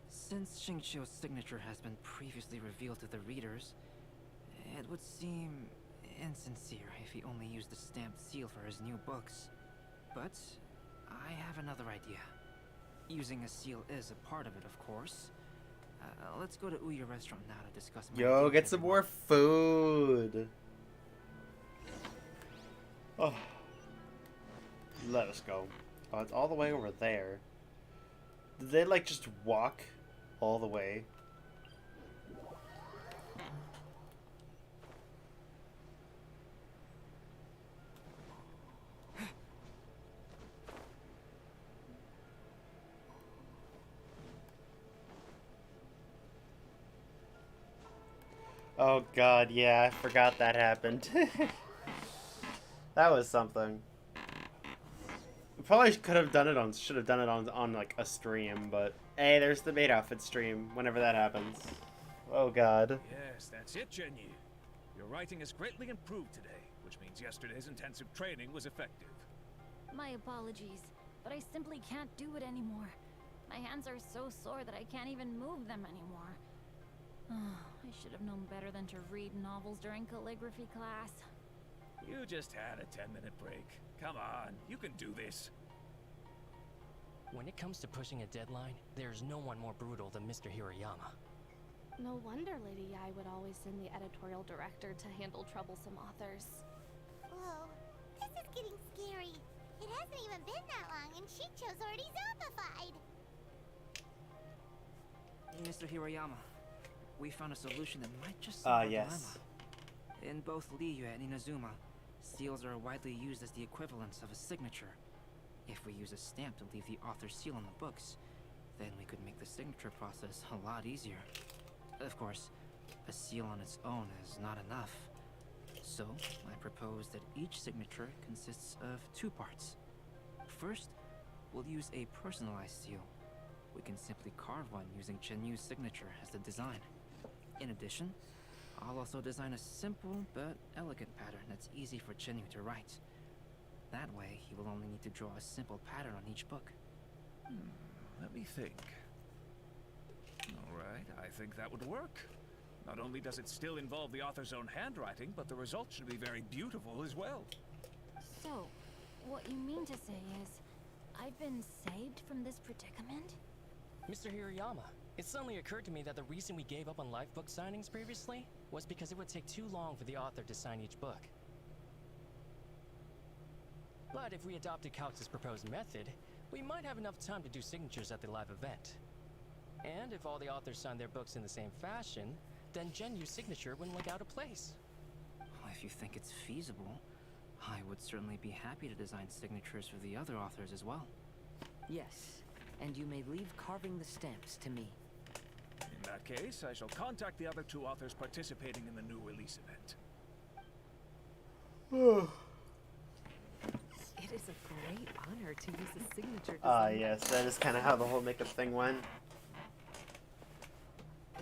since Xingqiu's signature has been previously revealed to the readers, it would seem insincere if he only used the stamped seal for his new books. But I have another idea. Using a seal is a part of it, of course. Let's go to Ouya restaurant now to discuss my Yo, ideas get some more food. Oh. Let us go. Oh, it's all the way over there. Did they, like, just walk all the way? Oh god, yeah, I forgot that happened. That was something. We probably should have done it on like a stream, but hey, there's the maid outfit stream whenever that happens. Oh god. Yes, that's it, Genyu. Your writing has greatly improved today, which means yesterday's intensive training was effective. My apologies, but I simply can't do it anymore. My hands are so sore that I can't even move them anymore. I should have known better than to read novels during calligraphy class. You just had a 10-minute break. Come on, you can do this. When it comes to pushing a deadline, there's no one more brutal than Mr. Hirayama. No wonder Lady Yai would always send the editorial director to handle troublesome authors. Whoa, this is getting scary. It hasn't even been that long and Shicho's already zombified. Mr. Hirayama, we found a solution that might just solve our yes. dilemma. In both Liyue and Inazuma, seals are widely used as the equivalents of a signature. If we use a stamp to leave the author's seal on the books, then we could make the signature process a lot easier. Of course, a seal on its own is not enough. So, I propose that each signature consists of 2 parts. First, we'll use a personalized seal. We can simply carve one using Chenyu's signature as the design. In addition, I'll also design a simple but elegant pattern that's easy for Chenyu to write. That way, he will only need to draw a simple pattern on each book. Let me think. Alright, I think that would work. Not only does it still involve the author's own handwriting, but the result should be very beautiful as well. So, what you mean to say is, I've been saved from this predicament? Mr. Hirayama, it suddenly occurred to me that the reason we gave up on live book signings previously was because it would take too long for the author to sign each book. But if we adopted Couch's proposed method, we might have enough time to do signatures at the live event. And if all the authors sign their books in the same fashion, then Genyu's signature wouldn't look out of place. If you think it's feasible, I would certainly be happy to design signatures for the other authors as well. Yes, and you may leave carving the stamps to me. In that case, I shall contact the other 2 authors participating in the new release event. It is a great honor to use a signature design. Yes, that is kind of how the whole makeup thing went.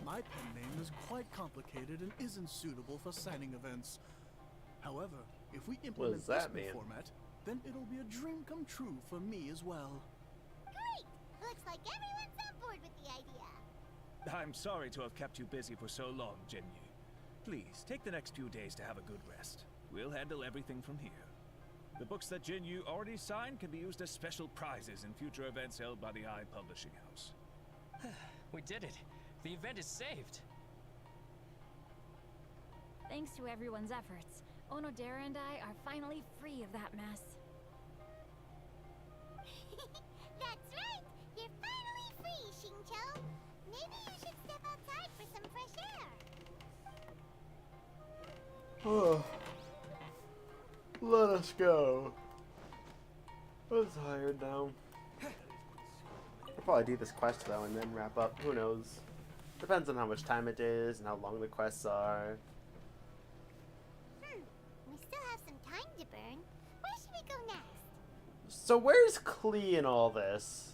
My pen name is quite complicated and isn't suitable for signing events. However, if we implement this new format, then it'll be a dream come true for me as well. Great! Looks like everyone's on board with the idea. I'm sorry to have kept you busy for so long, Genyu. Please, take the next few days to have a good rest. We'll handle everything from here. The books that Genyu already signed can be used as special prizes in future events held by the Eye Publishing House. We did it! The event is saved! Thanks to everyone's efforts, Onodera and I are finally free of that mess. That's right! You're finally free, Xingqiu! Maybe you should step outside for some fresh air. Let us go. I'm tired now. I'll probably do this quest though and then wrap up. Who knows? Depends on how much time it is and how long the quests are. We still have some time to burn. Where should we go next? So where's Klee in all this?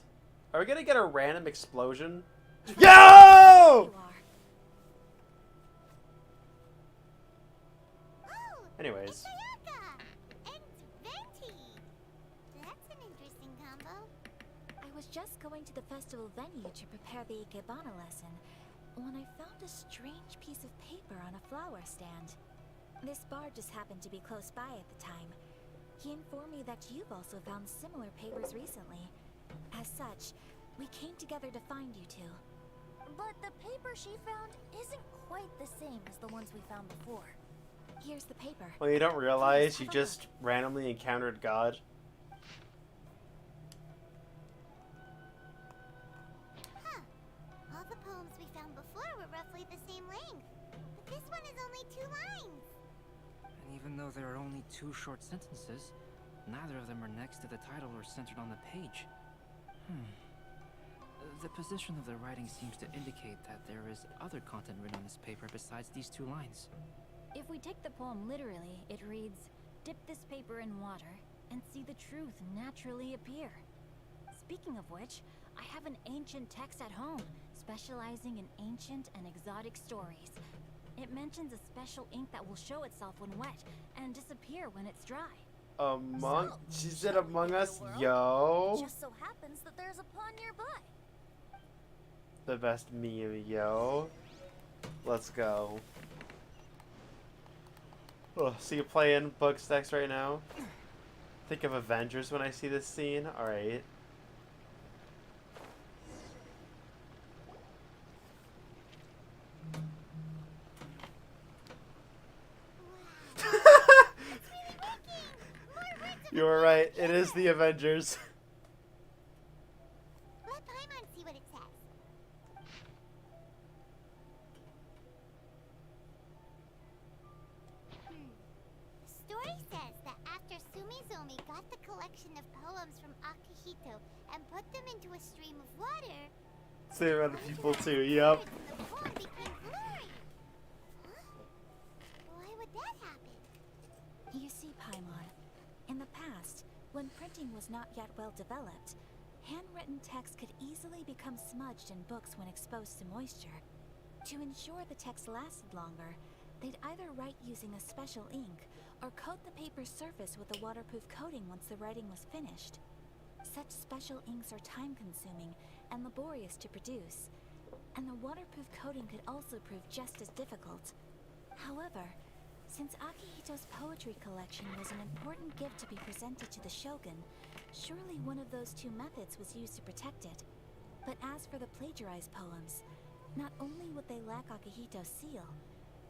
Are we gonna get a random explosion? Yo! Anyways. It's Ayaka! And Venti! That's an interesting combo. I was just going to the festival venue to prepare the Ikebana lesson when I found a strange piece of paper on a flower stand. This bard just happened to be close by at the time. He informed me that you've also found similar papers recently. As such, we came together to find you two. But the paper she found isn't quite the same as the ones we found before. Here's the paper. Well, you don't realize you just randomly encountered God. the same length. But this one is only 2 lines. And even though there are only 2 short sentences, neither of them are next to the title or centered on the page. The position of the writing seems to indicate that there is other content written on this paper besides these 2 lines. If we take the poem literally, it reads, "Dip this paper in water and see the truth naturally appear." Speaking of which, I have an ancient text at home, specializing in ancient and exotic stories. It mentions a special ink that will show itself when wet and disappear when it's dry. She said Among Us, yo. Just so happens that there's a pond nearby. The best meme, yo. Let's go. Oh, so you playing books next right now? Think of Avengers when I see this scene? Alright. You were right, it is the Avengers. Let Paimon see what it says. The story says that after Sumizomi got the collection of poems from Akihito and put them into a stream of water, Same amount of people too, yep. the poem became blurry. Huh? Why would that happen? You see, Paimon, in the past, when printing was not yet well developed, handwritten text could easily become smudged in books when exposed to moisture. To ensure the text lasted longer, they'd either write using a special ink or coat the paper's surface with a waterproof coating once the writing was finished. Such special inks are time-consuming and laborious to produce, and the waterproof coating could also prove just as difficult. However, since Akihito's poetry collection was an important gift to be presented to the shogun, surely one of those 2 methods was used to protect it. But as for the plagiarized poems, not only would they lack Akihito's seal,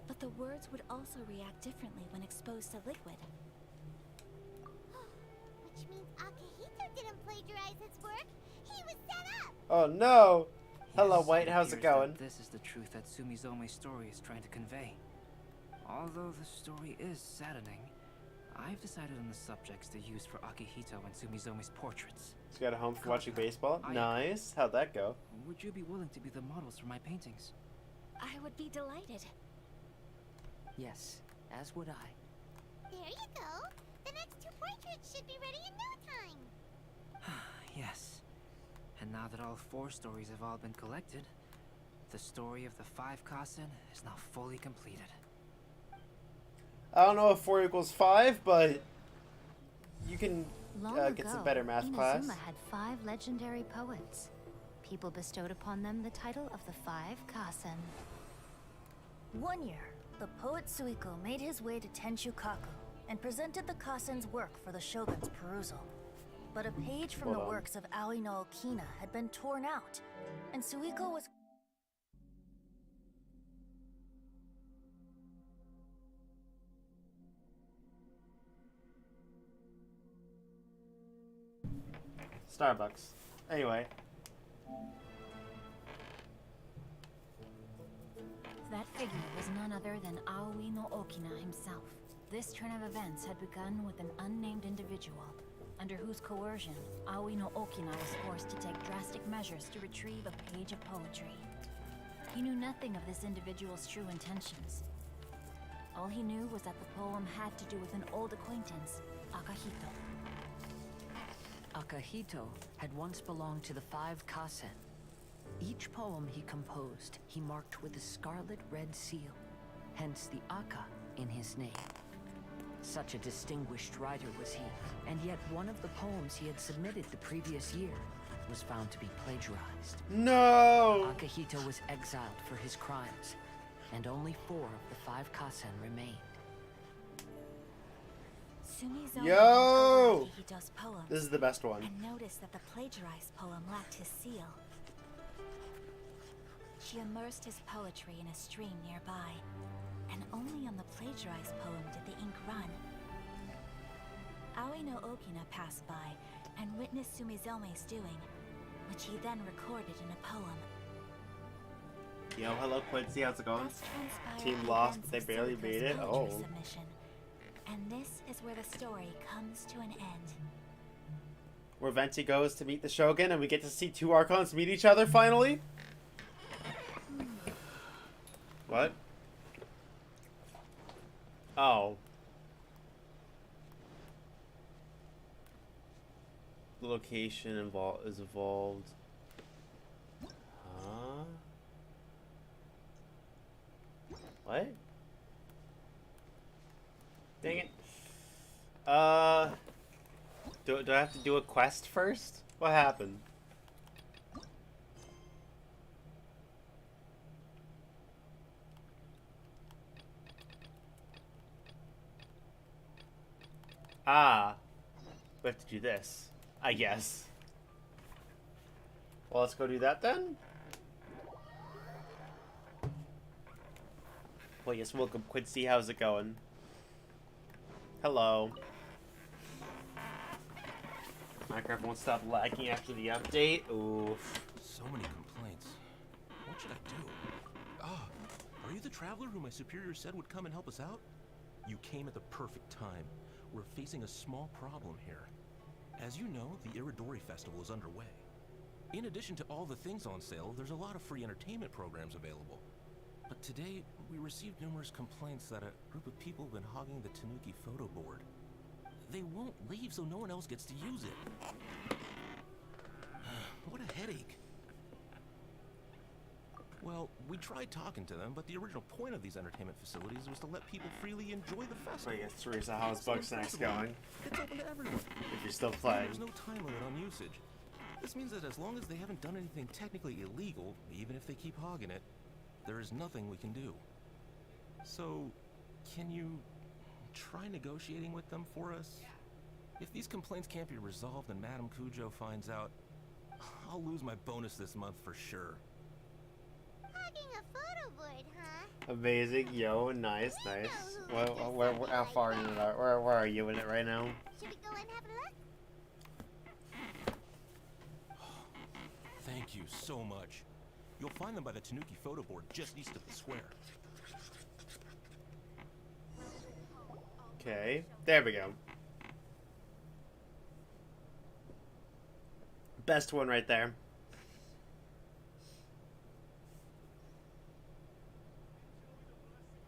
but the words would also react differently when exposed to liquid. Which means Akihito didn't plagiarize his work. He was set up. Oh no! Hello, Yes, White, how's it appears going? that this is the truth that Sumizome's story is trying to convey. Although the story is saddening, I've decided on the subjects to use for Akihito and Sumizome's portraits. Just got home from watching baseball? Nice. How'd that go? Would you be willing to be the models for my paintings? I would be delighted. Yes, as would I. There you go. The next 2 portraits should be ready in no time. Yes. And now that all 4 stories have all been collected, the story of the 5 Kasen is now fully completed. I don't know if 4 equals 5, but you can Long get ago, some better math class. Inazuma had 5 legendary poets. People bestowed upon them the title of the 5 Kasen. One year, the poet Suiko made his way to Tenshukaku and presented the Kasen's work for the shogun's perusal. But a page from the works of Aoi no Okina had been torn out, and Suiko was... Starbucks. Anyway. That figure was none other than Aoi no Okina himself. This turn of events had begun with an unnamed individual, under whose coercion, Aoi no Okina was forced to take drastic measures to retrieve a page of poetry. He knew nothing of this individual's true intentions. All he knew was that the poem had to do with an old acquaintance, Akihito. Akihito had once belonged to the 5 Kasen. Each poem he composed, he marked with a scarlet red seal, hence the Aka in his name. Such a distinguished writer was he, and yet one of the poems he had submitted the previous year was found to be plagiarized. No! Akihito was exiled for his crimes, and only 4 of the 5 Kasen remained. Sumizono Yo! read Akihito's poems This is the best one. and noticed that the plagiarized poem lacked his seal. She immersed his poetry in a stream nearby, and only on the plagiarized poem did the ink run. Aoi no Okina passed by and witnessed Sumizome's doing, which he then recorded in a poem. Yo, hello Quincy, how's it going? Thus transpired Team the lost, events but of they barely Silica's made it? poetry Oh. submission. And this is where the story comes to an end. Where Venti goes to meet the Shogun, and we get to see two Archons meet each other finally? What? Oh. The location is evolved. Huh? What? Dang it. Do I have to do a quest first? What happened? Ah. We have to do this, I guess. Well, let's go do that then. Well, yes, welcome Quincy, how's it going? Hello. Minecraft won't stop lagging after the update. Oof. So many complaints. What should I do? Ah, are you the traveler who my superior said would come and help us out? You came at the perfect time. We're facing a small problem here. As you know, the Iridori Festival is underway. In addition to all the things on sale, there's a lot of free entertainment programs available. But today, we received numerous complaints that a group of people have been hogging the Tanuki photo board. They won't leave so no one else gets to use it. What a headache. Well, we tried talking to them, but the original point of these entertainment facilities was to let people freely enjoy the festival. I guess Teresa, how's Bugsnax going? It's open to everyone. If you're still playing. There's no time limit on usage. This means that as long as they haven't done anything technically illegal, even if they keep hogging it, there is nothing we can do. So, can you try negotiating with them for us? If these complaints can't be resolved and Madame Kujo finds out, I'll lose my bonus this month for sure. Hogging a photo board, huh? Amazing, yo, nice, nice. How far in it are? Where are you in it right now? Should we go and have a look? Thank you so much. You'll find them by the Tanuki photo board just east of the square. Okay, there we go. Best one right there.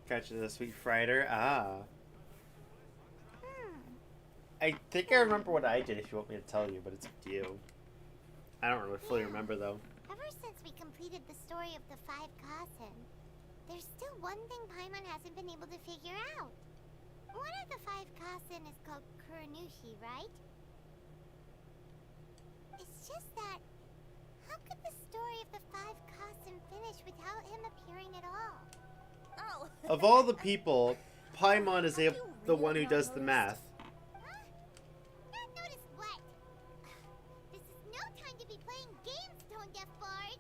Catch the sweet frieder. Ah. I think I remember what I did if you want me to tell you, but it's up to you. I don't really fully remember though. Ever since we completed the story of the 5 Kasen, there's still one thing Paimon hasn't been able to figure out. One of the 5 Kasen is called Kuronushi, right? It's just that, how could the story of the 5 Kasen finish without him appearing at all? Oh. Of all the people, Paimon is the one who does the math. Not notice what? This is no time to be playing games, Tone Deaf Bard.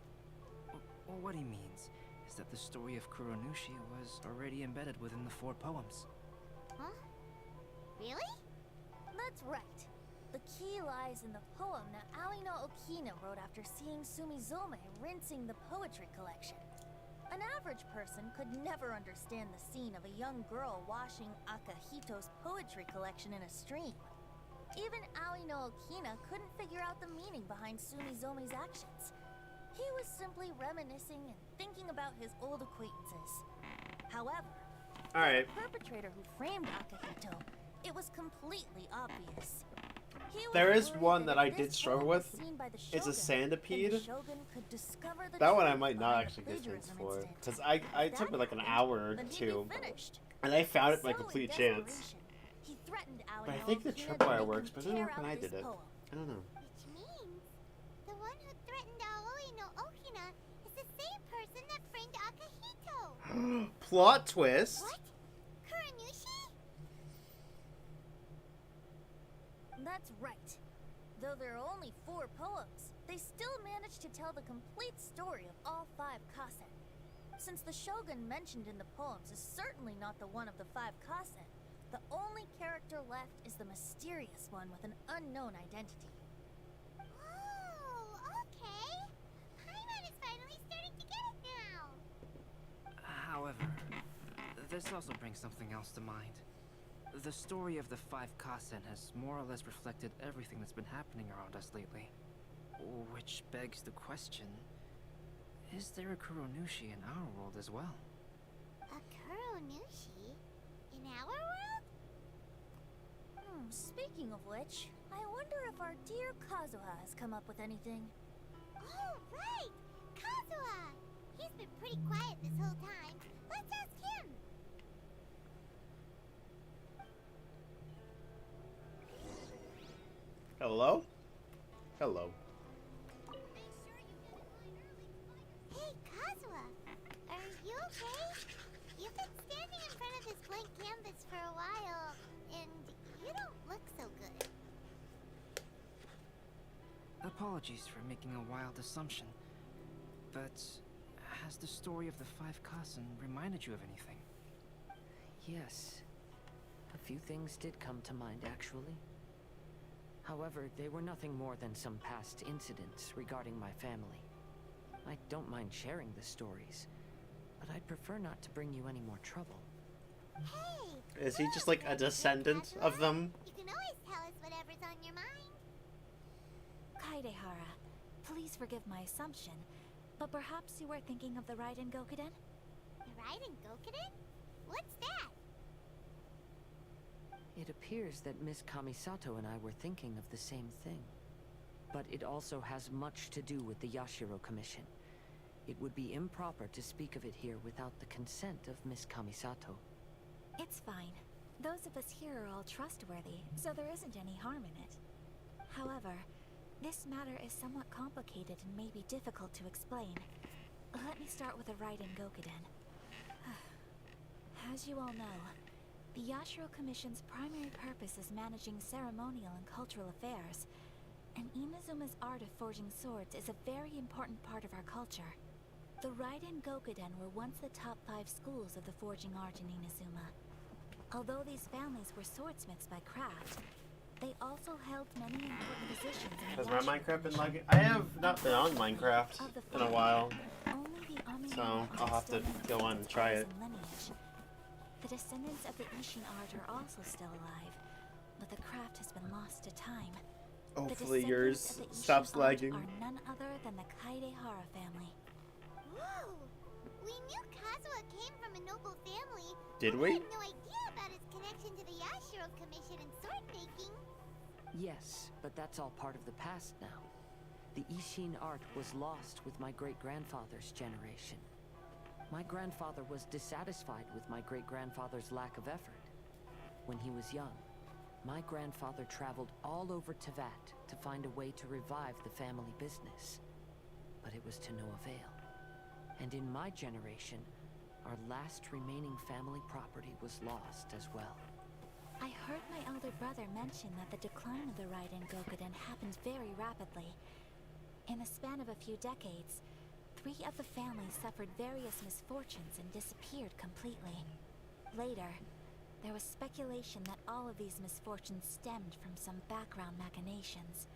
Well, what he means is that the story of Kuronushi was already embedded within the 4 poems. Huh? Really? That's right. The key lies in the poem that Aoi no Okina wrote after seeing Sumizome rinsing the poetry collection. An average person could never understand the scene of a young girl washing Akahito's poetry collection in a stream. Even Aoi no Okina couldn't figure out the meaning behind Sumizome's actions. He was simply reminiscing and thinking about his old acquaintances. However, Alright. the perpetrator who framed Akahito, it was completely obvious. There is one that I did struggle with. It's a centipede. That one I might not actually get points for, because I took like an hour or two, and I found it by complete chance. But I think the tripwire works, but I don't know when I did it. I don't know. Which means the one who threatened Aoi no Okina is the same person that framed Akahito. Plot twist. What? Kuronushi? That's right. Though there are only 4 poems, they still managed to tell the complete story of all 5 Kasen. Since the Shogun mentioned in the poems is certainly not the one of the 5 Kasen, the only character left is the mysterious one with an unknown identity. Oh, okay. Paimon is finally starting to get it now. This also brings something else to mind. The story of the 5 Kasen has more or less reflected everything that's been happening around us lately. Which begs the question, is there a Kuronushi in our world as well? A Kuronushi? In our world? Speaking of which, I wonder if our dear Kazuha has come up with anything. Oh, right! Kazuha! He's been pretty quiet this whole time. Let's ask him. Hello? Hello. Hey, Kazuha! Are you okay? You've been standing in front of this blank canvas for a while, and you don't look so good. Apologies for making a wild assumption, but has the story of the 5 Kasen reminded you of anything? Yes. A few things did come to mind, actually. However, they were nothing more than some past incidents regarding my family. I don't mind sharing the stories, but I'd prefer not to bring you any more trouble. Hey! Is he just like a descendant of them? You can always tell us whatever's on your mind. Kaidehara, please forgive my assumption, but perhaps you were thinking of the Raiden Gokuden? The Raiden Gokuden? What's that? It appears that Miss Kamisato and I were thinking of the same thing. But it also has much to do with the Yashiro Commission. It would be improper to speak of it here without the consent of Miss Kamisato. It's fine. Those of us here are all trustworthy, so there isn't any harm in it. However, this matter is somewhat complicated and may be difficult to explain. Let me start with the Raiden Gokuden. As you all know, the Yashiro Commission's primary purpose is managing ceremonial and cultural affairs, and Inazuma's art of forging swords is a very important part of our culture. The Raiden Gokuden were once the top 5 schools of the forging art in Inazuma. Although these families were swordsmiths by craft, they also held many important positions in the Has my Yashiro Minecraft been Commission. lagging? I have not been on Minecraft in a while, Only the Amino so are I'll have to still go on and try it. in lineage. The descendants of the Ishin art are also still alive, but the craft has been lost to time. Hopefully The yours descendants of the Ishin stops art lagging. are none other than the Kaidehara family. Whoa! We knew Kazuha came from a noble family. Did but we? had no idea about his connection to the Yashiro Commission and sword making. Yes, but that's all part of the past now. The Ishin art was lost with my great-grandfather's generation. My grandfather was dissatisfied with my great-grandfather's lack of effort. When he was young, my grandfather traveled all over Tevat to find a way to revive the family business. But it was to no avail. And in my generation, our last remaining family property was lost as well. I heard my elder brother mention that the decline of the Raiden Gokuden happened very rapidly. In the span of a few decades, 3 of the families suffered various misfortunes and disappeared completely. Later, there was speculation that all of these misfortunes stemmed from some background machinations,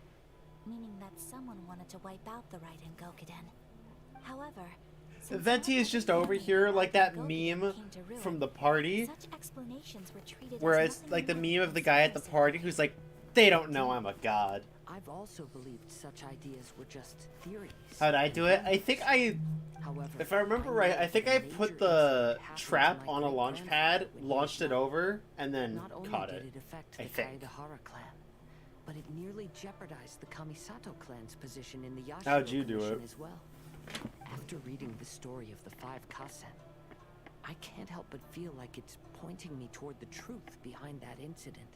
meaning that someone wanted to wipe out the Raiden Gokuden. However, Venti is just over here like that meme from the party, such explanations were treated where as it's like the nothing meme of the guy at the party who's like, they don't know I'm a god. I've also believed such ideas were just theories. How'd I do it? I think if I remember right, I think I put the trap on a launch pad, launched it over, and then Not only caught did it. it affect I the think. Kaedehara clan, but it nearly jeopardized the Kamisato clan's position in the Yashiro How'd you do Commission it? as well. After reading the story of the 5 Kasen, I can't help but feel like it's pointing me toward the truth behind that incident.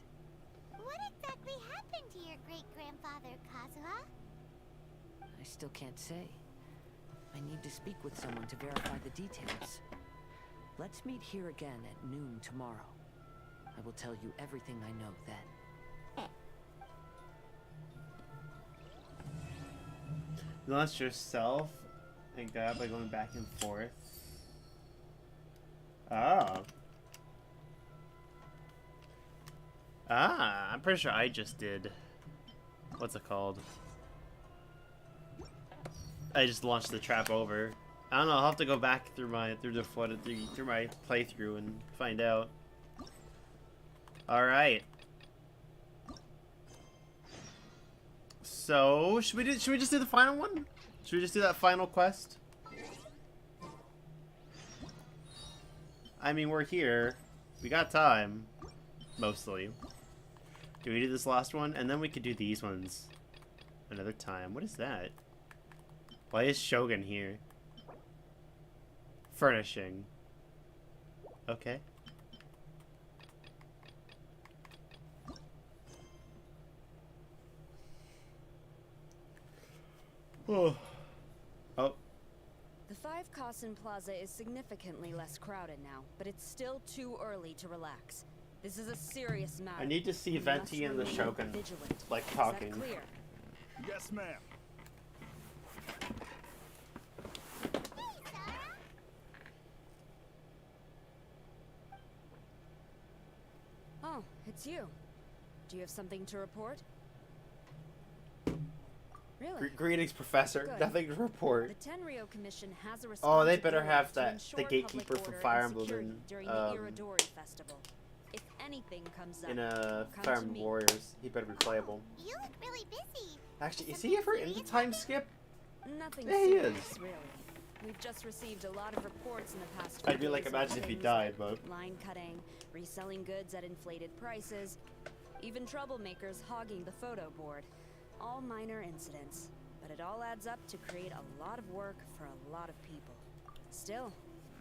What exactly happened to your great-grandfather, Kazuha? I still can't say. I need to speak with someone to verify the details. Let's meet here again at noon tomorrow. I will tell you everything I know then. You launched yourself and got by going back and forth. Oh. I'm pretty sure I just did. What's it called? I just launched the trap over. I don't know. I'll have to go back through my playthrough and find out. All right. So should we just do the final one? Should we just do that final quest? I mean, we're here. We got time, mostly. Do we do this last one? And then we could do these ones another time. What is that? Why is Shogun here? Furnishing. Okay. Oh. Oh. The 5 Kasen Plaza is significantly less crowded now, but it's still too early to relax. This is a serious matter. I need to see Venti and the Shogun like talking. Is that clear? Yes, ma'am. Oh, it's you. Do you have something to report? Really? Greetings, Professor. Good. Nothing to report. The Tenryo Commission has a Oh, they responsibility better have to that ensure the public gatekeeper from order Fire and Emblem security in during the Irodori Festival. If anything comes up, come Fire to Emblem me. Warriors. He better be playable. You look really busy. Actually, is he ever in the time skip? Nothing Yeah, he serious, is. really. We've just received a lot of reports in the past I'd few be like, days imagine of if he things died, like but line cutting, reselling goods at inflated prices, even troublemakers hogging the photo board. All minor incidents, but it all adds up to create a lot of work for a lot of people. Still,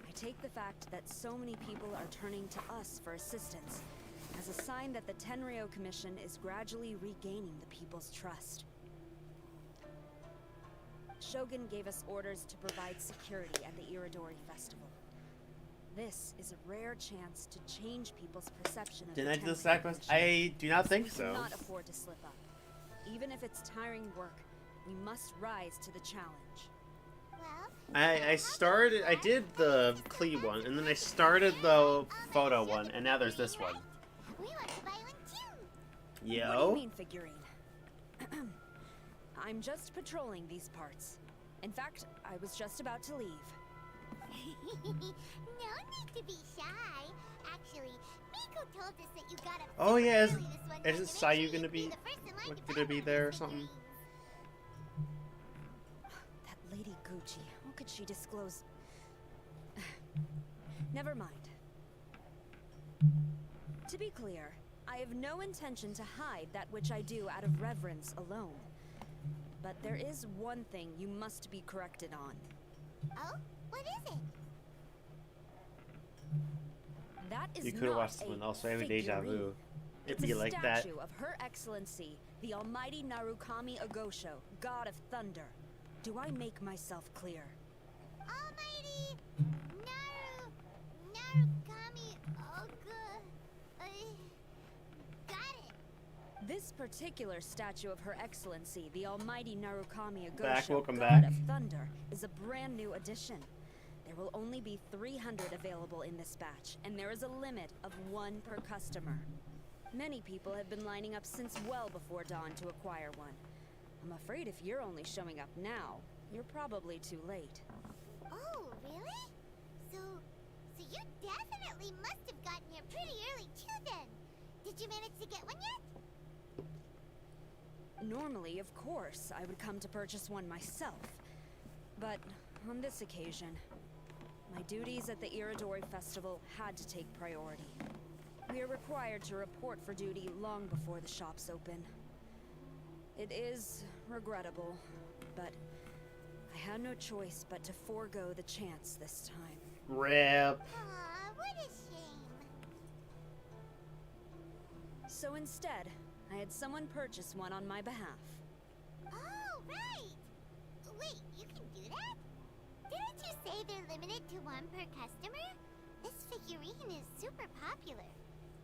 I take the fact that so many people are turning to us for assistance as a sign that the Tenryo Commission is gradually regaining the people's trust. Shogun gave us orders to provide security at the Irodori Festival. This is a rare chance to change people's perception of didn't I the do the Tenryo sacrifice? Commission. I do not think We so. cannot afford to slip up. Even if it's tiring work, we must rise to the challenge. I did the Klee one, and then I started the photo one, and now there's this one. We want to buy one too. Yo. What do you mean, figurine? I'm just patrolling these parts. In fact, I was just about to leave. No need to be shy. Actually, Miko told us that you got up Oh super yeah, early this one time isn't to make Sayu sure gonna you'd be the first in line to buy gonna be one of there or these something? That Lady Gucci, how could she disclose? Never mind. To be clear, I have no intention to hide that which I do out of reverence alone. But there is one thing you must be corrected on. Oh? What is it? That is You could have not watched a one also having deja figurine. vu. It'd It's be a like that. statue of Her Excellency, the Almighty Narukami Agosho, God of Thunder. Do I make myself clear? Almighty Narukami Oga. Got it. This particular statue of Her Excellency, the Almighty Narukami Back, Agosho, welcome God back. of Thunder, is a brand new addition. There will only be 300 available in this batch, and there is a limit of 1 per customer. Many people have been lining up since well before dawn to acquire one. I'm afraid if you're only showing up now, you're probably too late. Oh, really? So you definitely must have gotten here pretty early too then. Did you manage to get one yet? Normally, of course, I would come to purchase one myself. But on this occasion, my duties at the Irodori Festival had to take priority. We are required to report for duty long before the shops open. It is regrettable, but I had no choice but to forego the chance this time. Rip. Aw, what a shame. So instead, I had someone purchase one on my behalf. Oh, right. Wait, you can do that? Didn't you say they're limited to 1 per customer? This figurine is super popular.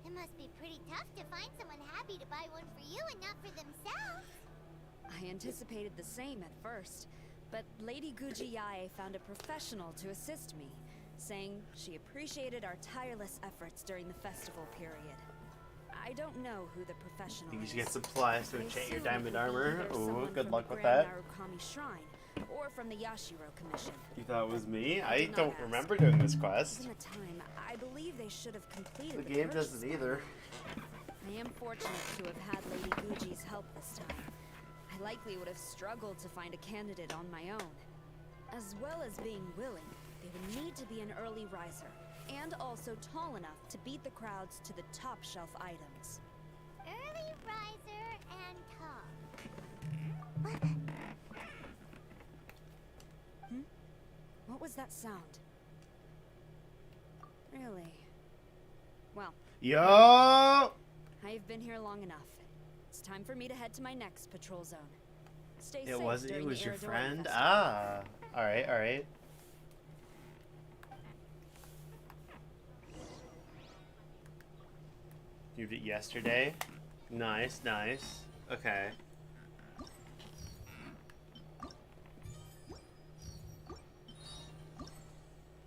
It must be pretty tough to find someone happy to buy one for you and not for themselves. I anticipated the same at first, but Lady Gucci Yae found a professional to assist me, saying she appreciated our tireless efforts during the festival period. I don't know who the professional You is. should get supplies to I enchant your assume it diamond would be armor. either Ooh, someone good from luck the with Grand that. Narukami Shrine, or from the Yashiro Commission. You thought it was me? I I did not don't ask. remember doing this quest. Given the time, I believe they should have completed The the game purchase doesn't by either. now. I am fortunate to have had Lady Guji's help this time. I likely would have struggled to find a candidate on my own. As well as being willing, they would need to be an early riser, and also tall enough to beat the crowds to the top shelf items. Early riser and tall. What was that sound? Really? Well, Yo! I've been here long enough. It's time for me to head to my next patrol zone. Stay safe It was during the your Iridori friend? Festival. Ah. Alright, alright. You did it yesterday? Nice, nice. Okay.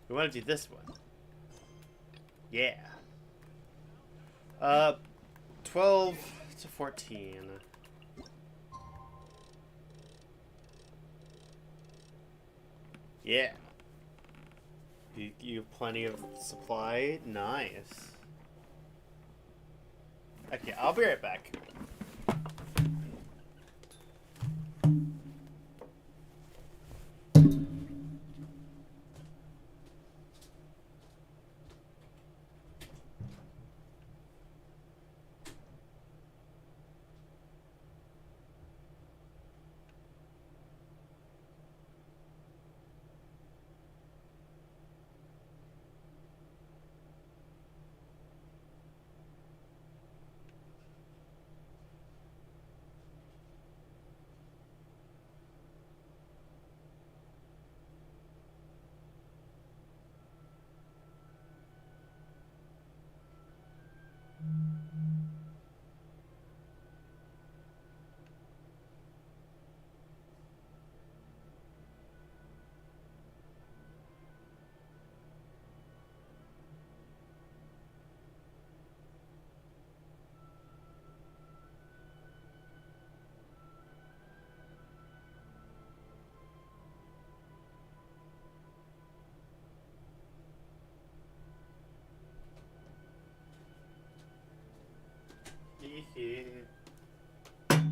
We want to do this one. Yeah. 12 to 14. Yeah. You have plenty of supply? Nice. Okay, I'll be right back.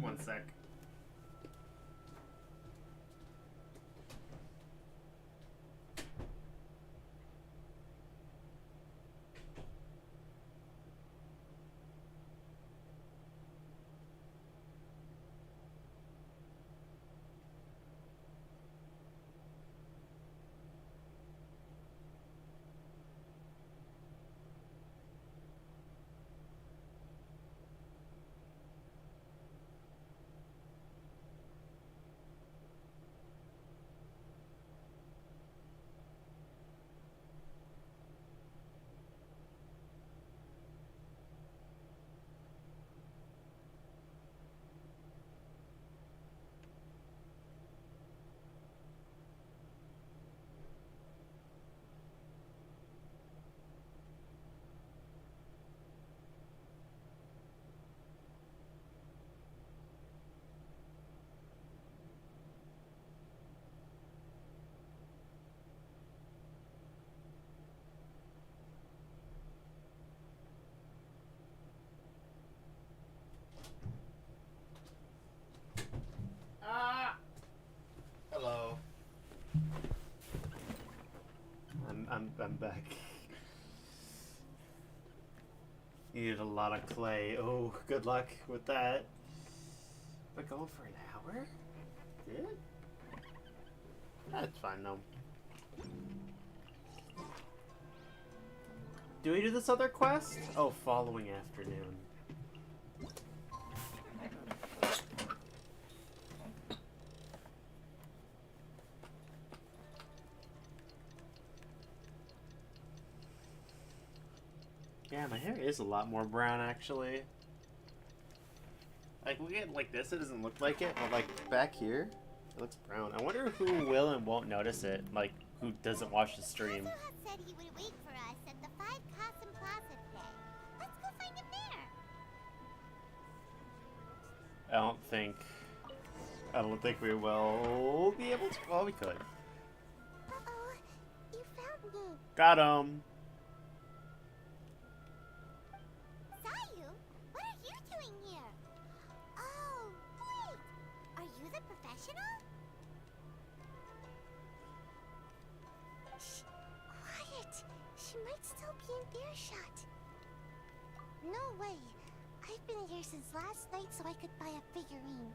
One sec. Hello. I'm back. Needed a lot of clay. Oh, good luck with that. Am I going for an hour? Yeah. That's fine though. Do we do this other quest? Oh, following afternoon. Yeah, my hair is a lot more brown, actually. Like, we get like this, it doesn't look like it, but like back here, it looks brown. I wonder who will and won't notice it, like who doesn't watch the stream. Kazuha said he would wait for us at the 5 Kasen Plaza today. Let's go find him there. I don't think we will be able to. Probably could. Uh-oh, you found me. Got him. Sayu, what are you doing here? Oh, wait. Are you the professional? Shh, quiet. She might still be in earshot. No way. I've been here since last night so I could buy a figurine.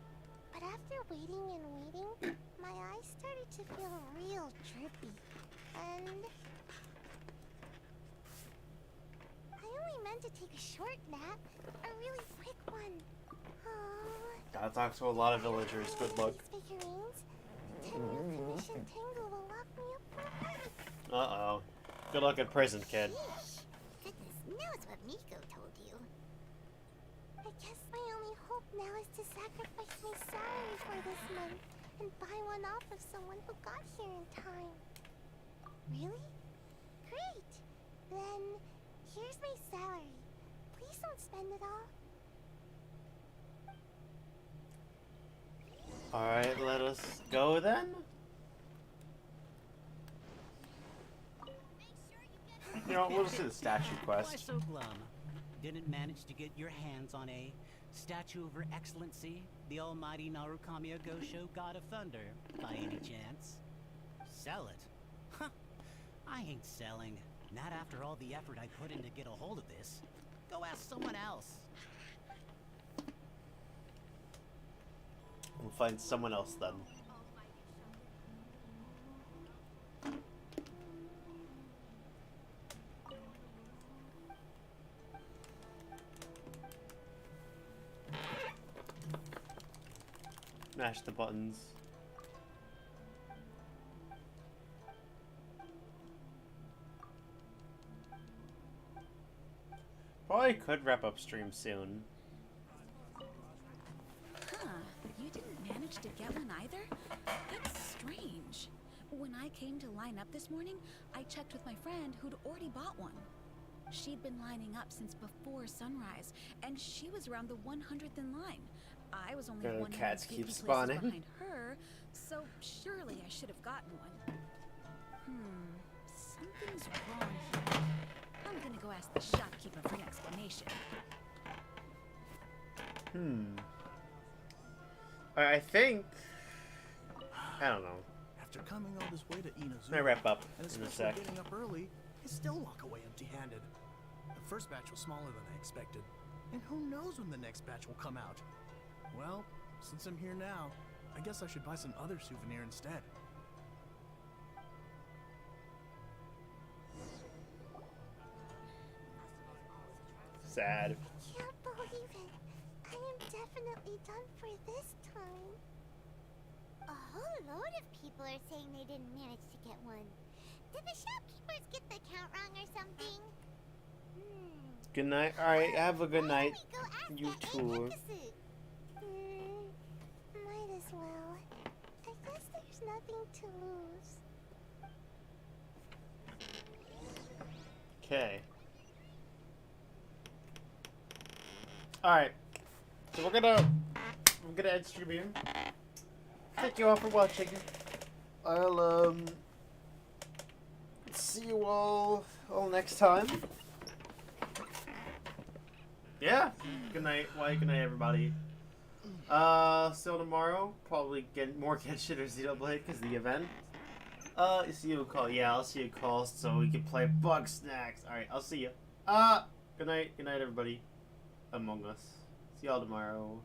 But after waiting and waiting, my eyes started to feel real droopy. And I only meant to take a short nap, a really quick one. Oh. Gotta talk to a lot of villagers. Good luck. These figurines, the 10-year commission Tengu will lock me up for a party. Uh-oh. Good luck in prison, kid. Sheesh. Goodness knows what Miko told you. I guess my only hope now is to sacrifice my salary for this month and buy one off of someone who got here in time. Really? Great! Then, here's my salary. Please don't spend it all. Alright, let us go then. You know, we'll just do the statue Why quest. so glum? Didn't manage to get your hands on a statue of Her Excellency, the almighty Narukami Gosho, God of Thunder, by any chance? Sell it? Huh. I ain't selling. Not after all the effort I put in to get a hold of this. Go ask someone else. We'll find someone else then. Mash the buttons. Probably could wrap up stream soon. Huh, you didn't manage to get one either? That's strange. When I came to line up this morning, I checked with my friend who'd already bought one. She'd been lining up since before sunrise, and she was around the 100th in line. I was only 150 cats keep places spawning. behind her, so surely I should have gotten one. Something's wrong here. I'm gonna go ask the shopkeeper for an explanation. I think... I don't know. After coming all this way to Inazuma, I wrap up and in a especially sec. getting up early, I still walk away empty-handed. The first batch was smaller than I expected, and who knows when the next batch will come out. Well, since I'm here now, I guess I should buy some other souvenir instead. Sad. I can't believe it. I am definitely done for this time. A whole load of people are saying they didn't manage to get one. Did the shopkeepers get the count wrong or something? Good night. Alright, have a good night. Go ask You that too. Ekatsu. Might as well. I guess there's nothing to lose. Okay. Alright. So we're gonna end stream here. Thank you all for watching. I'll see you all next time. Yeah. Good night. Good night, everybody. Still tomorrow, probably get more Genshin or Xenoblade because the event. See you a call. Yeah, I'll see you a call so we can play Bug Snacks. All right, I'll see you. Good night. Good night, everybody. Among Us. See y'all tomorrow.